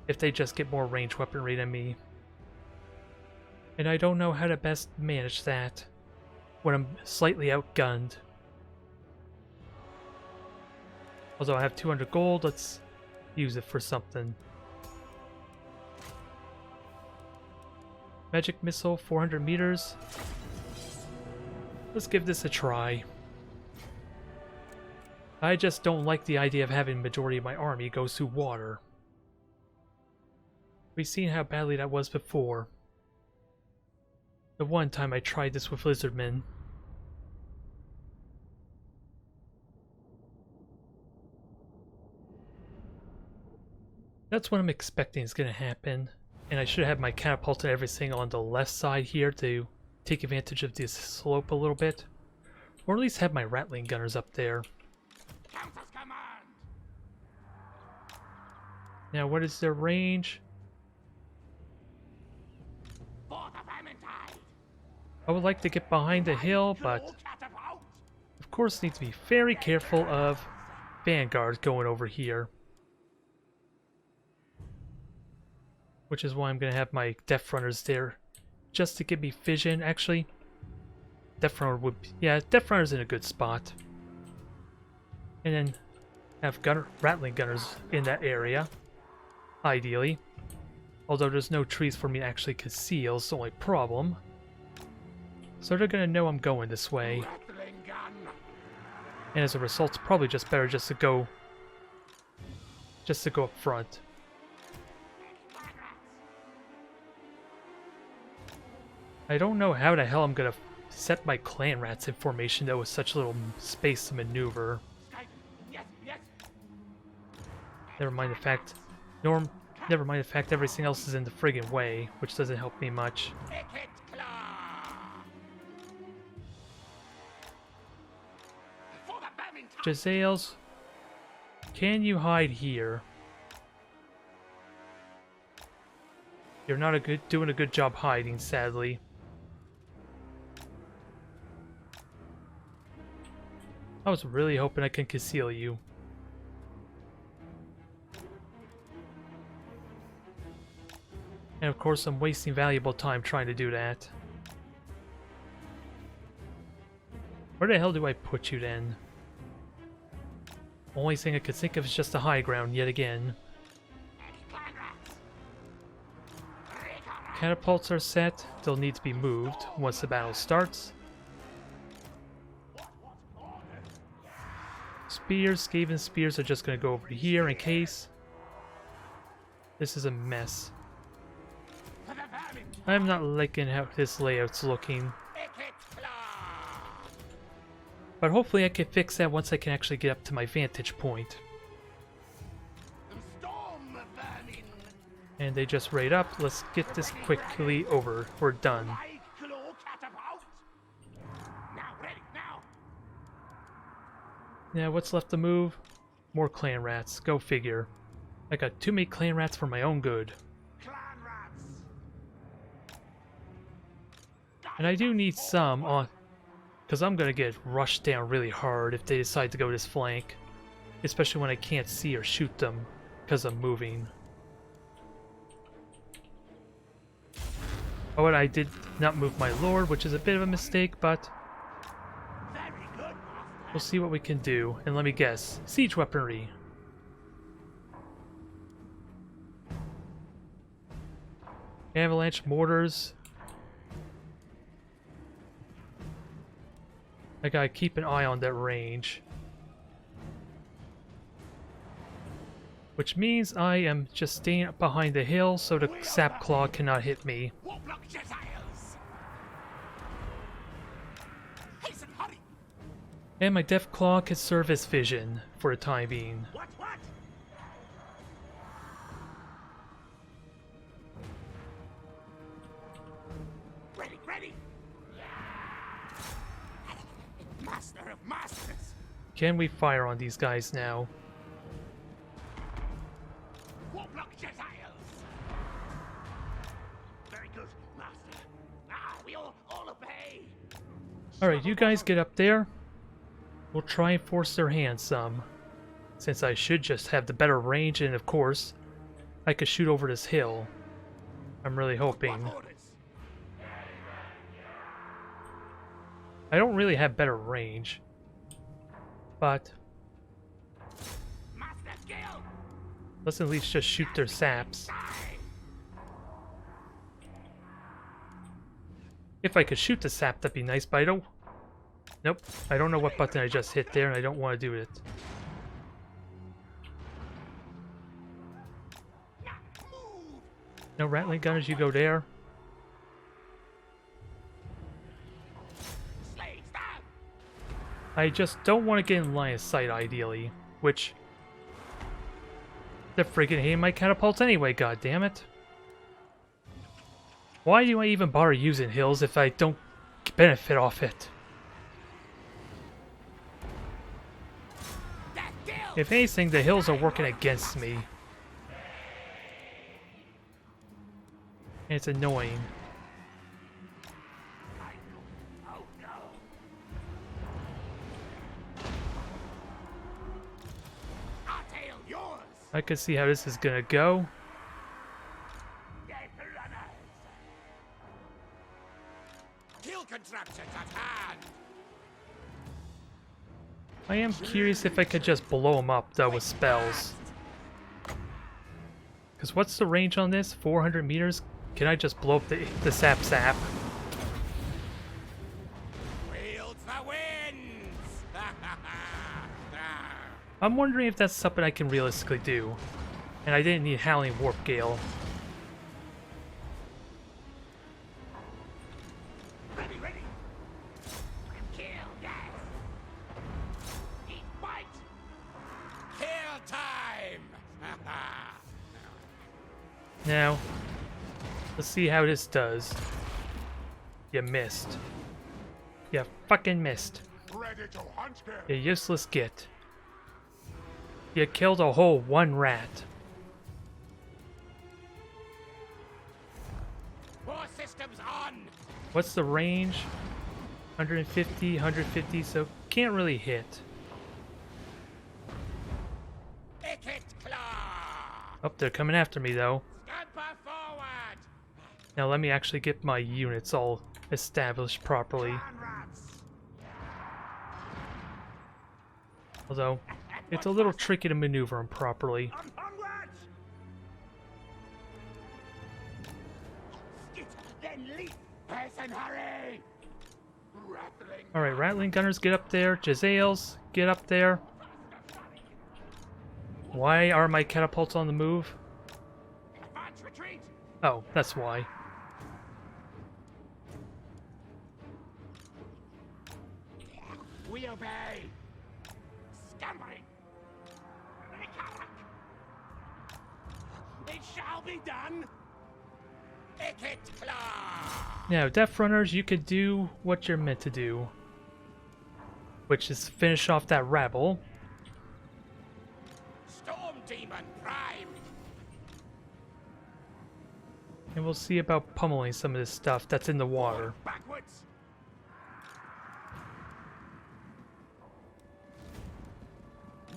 If they just get more ranged weaponry than me. And I don't know how to best manage that when I'm slightly outgunned. Although I have 200 gold, let's use it for something. Magic missile, 400 meters. Let's give this a try. I just don't like the idea of having the majority of my army go through water. We've seen how badly that was before. The one time I tried this with Lizardmen. That's what I'm expecting is going to happen. And I should have my catapult and everything on the left side here to take advantage of this slope a little bit. Or at least have my rattling gunners up there. Countess command! Now what is their range? For the Vermintide! I would like to get behind the hill, but Catapult! of course need to be very careful of vanguards going over here. Which is why I'm going to have my Death Runners there, just to give me vision. Actually, Death Runner would... Yeah, Death Runner's in a good spot. And then have rattling gunners in that area. ideally. Although there's no trees for me to actually conceal, it's the only problem. So they're gonna know I'm going this way. Rattling gun. And as a result, it's probably just better just to go up front. I don't know how the hell I'm gonna set my clan rats in formation though with such little space to maneuver. Yes, yes. Never mind the fact everything else is in the friggin' way, which doesn't help me much. Picket claw. For the Birmingham. Jazales, can you hide here? You're not doing a good job hiding, sadly. I was really hoping I can conceal you. And of course, I'm wasting valuable time trying to do that. Where the hell do I put you then? Only thing I could think of is just the high ground yet again. Catapults are set. They'll need to be moved once the battle starts. Spears, Skaven spears are just going to go over here in case. This is a mess. I'm not liking how this layout's looking. But hopefully I can fix that once I can actually get up to my vantage point. And they just raid up. Let's get this quickly over. We're done. Yeah, what's left to move? More clan rats. Go figure. I got too many clan rats for my own good. And I do need some on... because I'm going to get rushed down really hard if they decide to go this flank. Especially when I can't see or shoot them because I'm moving. Oh, and I did not move my lord, which is a bit of a mistake, but... we'll see what we can do. And let me guess. Siege weaponry. Avalanche mortars. I gotta keep an eye on that range. Which means I am just staying up behind the hill so the sap claw cannot hit me. And my Death Claw can serve as vision for the time being. What? Ready. Master of masters. Can we fire on these guys now? Warlock Jezzails. Very good, master. Now we all obey. Alright, you guys get up there. We'll try and force their hand some. Since I should just have the better range, and of course, I could shoot over this hill. I'm really hoping. I don't really have better range. But let's at least just shoot their saps. If I could shoot the sap, that'd be nice, but I don't... Nope, I don't know what button I just hit there, and I don't want to do it. No rattling gunners, you go there. I just don't want to get in line of sight, ideally. Which... they're freaking hating my catapults anyway, goddammit. Why do I even bother using hills if I don't benefit off it? If anything, the hills are working against me. And it's annoying. I can see how this is gonna go. I am curious if I could just blow them up though with spells. Because what's the range on this? 400 meters? Can I just blow up the sap? Wields the winds! I'm wondering if that's something I can realistically do. And I didn't need Howling Warp Gale. Ready, ready! Kill, yes! Eat, bite! Kill time! Now, let's see how this does. You missed. You fucking missed. Ready to hunt him. You useless git. You killed a whole one rat. More systems on! What's the range? 150, 150, so can't really hit. Icket claw! Oh, they're coming after me though. Scamper forward! Now let me actually get my units all established properly. Clan rats! Although, it's a little tricky to maneuver them properly. Onwards! Skit, then leap! Pace and hurry! Rattling! Alright, Rattling Gunners, get up there. Jezzails, get up there. Why are my catapults on the move? Advance retreat! Oh, that's why. We obey! Scampering! It shall be done! Icket claw! Now, Death Runners, you could do what you're meant to do. Which is finish off that rabble. Storm demon prime! And we'll see about pummeling some of this stuff that's in the water. Backwards!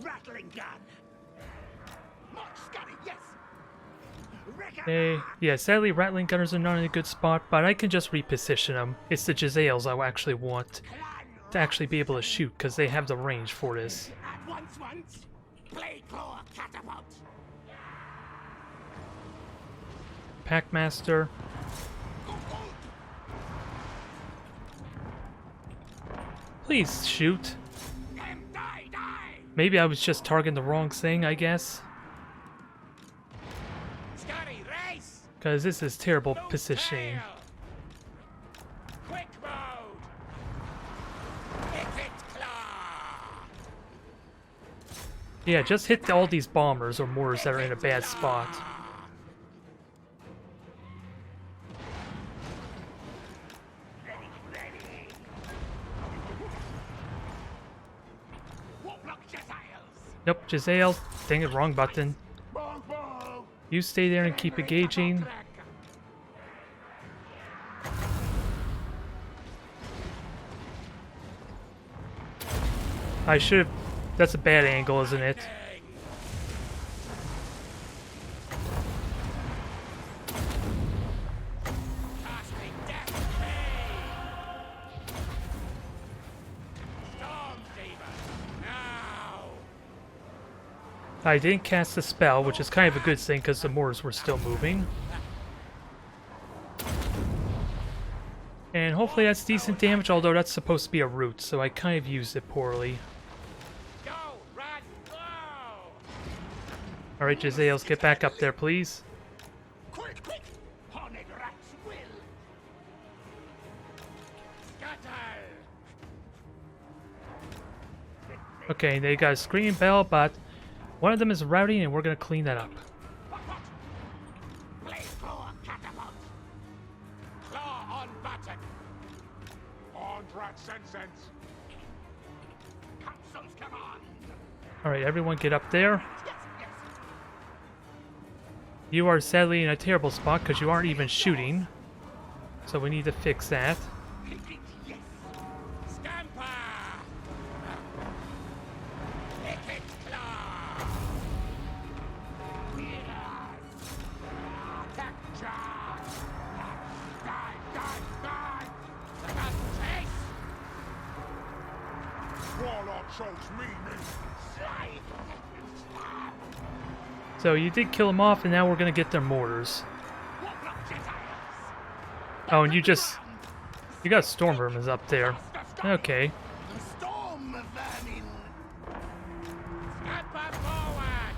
Rattling gun! Mark Scotty, yes! Hey, yeah, sadly Rattling Gunners are not in a good spot, but I can just reposition them. It's the Jezzails I actually want to actually be able to shoot, because they have the range for this. At once! Blade claw catapult! Packmaster. Please shoot. Them die! Maybe I was just targeting the wrong thing, I guess. Scotty, race! Because this is terrible Move positioning. tail. Quick mode! Icket claw! Yeah, just hit all these bombers or mortars that are in a bad spot. Ready! Warlock Jezzails! Nope, Jezzail. Dang it, wrong button. Bong bong. You stay there and keep engaging. I should have... That's a bad angle, isn't it? Casting death ray! Storm demon! Now! I didn't cast the spell, which is kind of a good thing because the mortars were still moving. And hopefully that's decent damage, although that's supposed to be a root, so I kind of used it poorly. Go! Run! Go! Alright, Jezzails, get back up there, please. Quick! Horned rats will! Scatter! Okay, they got a screaming bell, but one of them is routing, and we're going to clean that up. What? Blade claw catapult! Claw on button! On rat sense. Capsule's command! Alright, everyone get up there. Yes! You are sadly in a terrible spot because you aren't even shooting. So we need to fix that. Yes! Scamper! Icket claw! Wheelers! Attack charge! Die! The gun chase! War all our chose me. So you did kill them off, and now we're gonna get their mortars. Oh, and you got Stormvermins up there. Okay. The storm vermin. Scamper forward.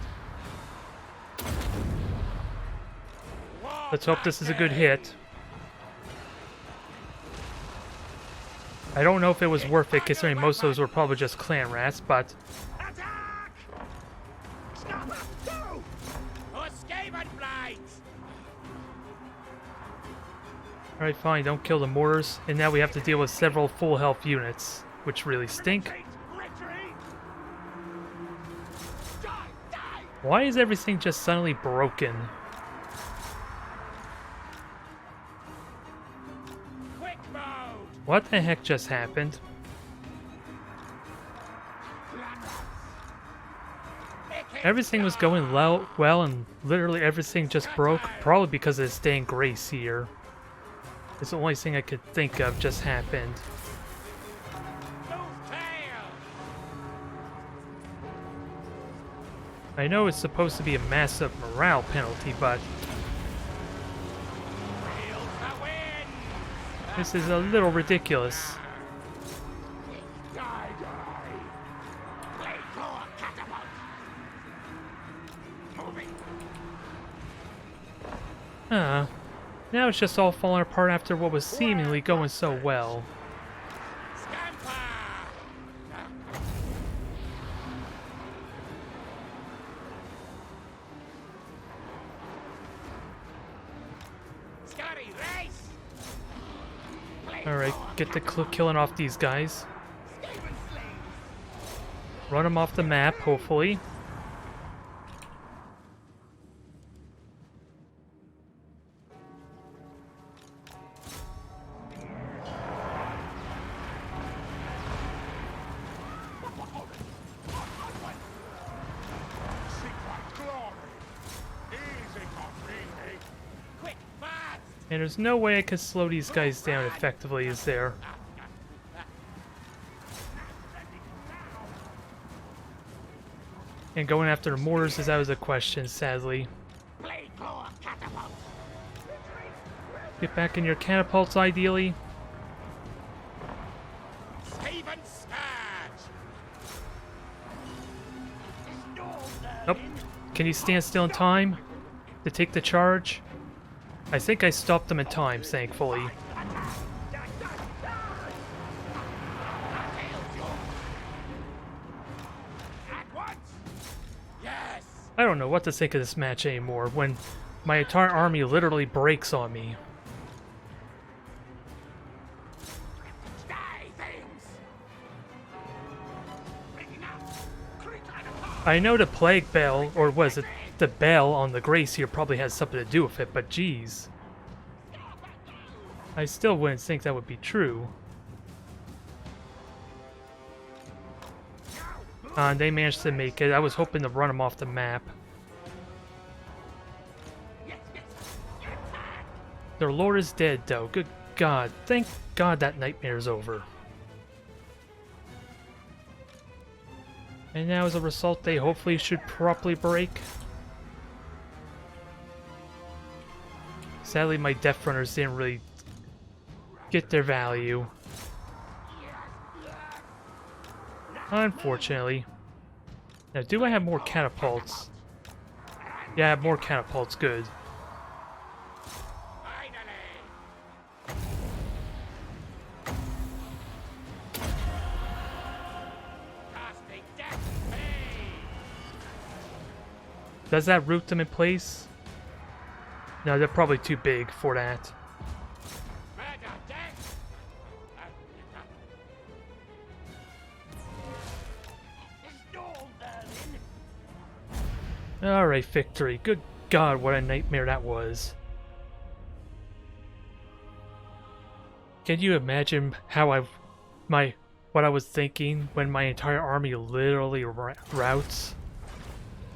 Let's hope this is a good hit. I don't know if it was worth it, considering most of those were probably just clan rats, but... Attack! Scamper, go! Or Skaven blades! Alright, fine, don't kill the mortars. And now we have to deal with several full health units, which really stink. Retreat! Die! Die! Why is everything just suddenly broken? Quick mode! What the heck just happened? Everything was going well, and literally everything just broke, probably because of this dang grace here. It's the only thing I could think of just happened. Move tail! I know it's supposed to be a massive morale penalty, but Real to win! this is a little ridiculous. Die, die! Blade claw catapult! Moving! Now it's just all falling apart after what was seemingly going so well. Scamper! Scotty, race! Alright, get to killing off these guys. Run them off the map, hopefully. Quick, fast! And there's no way I could slow these guys down effectively, is there? And going after the mortars is out of the question, sadly. Blade claw catapult! Get back in your catapults, ideally. Skaven scourge! Nope. Can you stand still in time to take the charge? I think I stopped them in time, thankfully. At once! Yes! I don't know what to think of this match anymore when my entire army literally breaks on me. Die, things! Breaking up! Creak like a pop! I know the plague bell, or was it the bell on the grace here, probably has something to do with it, but geez. I still wouldn't think that would be true. And they managed to make it. I was hoping to run them off the map. Their lord is dead, though. Good God. Thank God that nightmare's over. And now, as a result, they hopefully should properly break. Sadly, my Death Runners didn't really get their value. Unfortunately. Now, do I have more catapults? Yeah, I have more catapults. Good. Casting death blade! Does that root them in place? No, they're probably too big for that. Murder, death! Storm vermin! Alright, victory. Good God, what a nightmare that was. Can you imagine how what I was thinking when my entire army literally routs?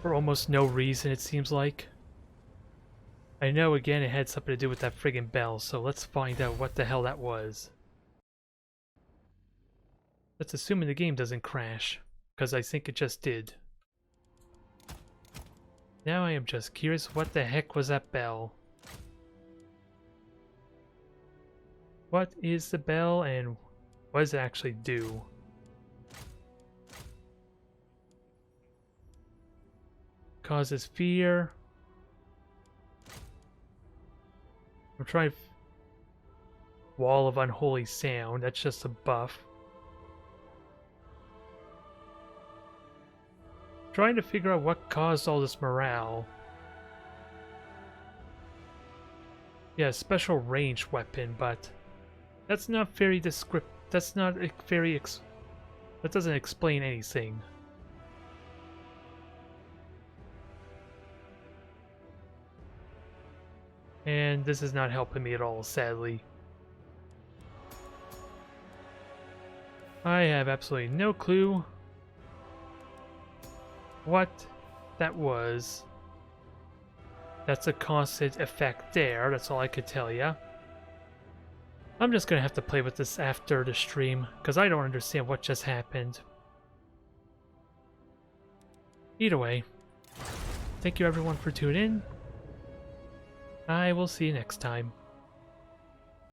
For almost no reason, it seems like. I know, again, it had something to do with that friggin' bell, so let's find out what the hell that was. That's assuming the game doesn't crash, because I think it just did. Now I am just curious, what the heck was that bell? What is the bell and what does it actually do? Causes fear. I'm trying Wall of Unholy Sound, that's just a buff. Trying to figure out what caused all this morale. Yeah, special ranged weapon, but that's not very descriptive. That's not very that doesn't explain anything. And this is not helping me at all, sadly. I have absolutely no clue what that was. That's a constant effect there, that's all I could tell ya. I'm just gonna have to play with this after the stream, because I don't understand what just happened. Either way, thank you everyone for tuning in. I will see you next time.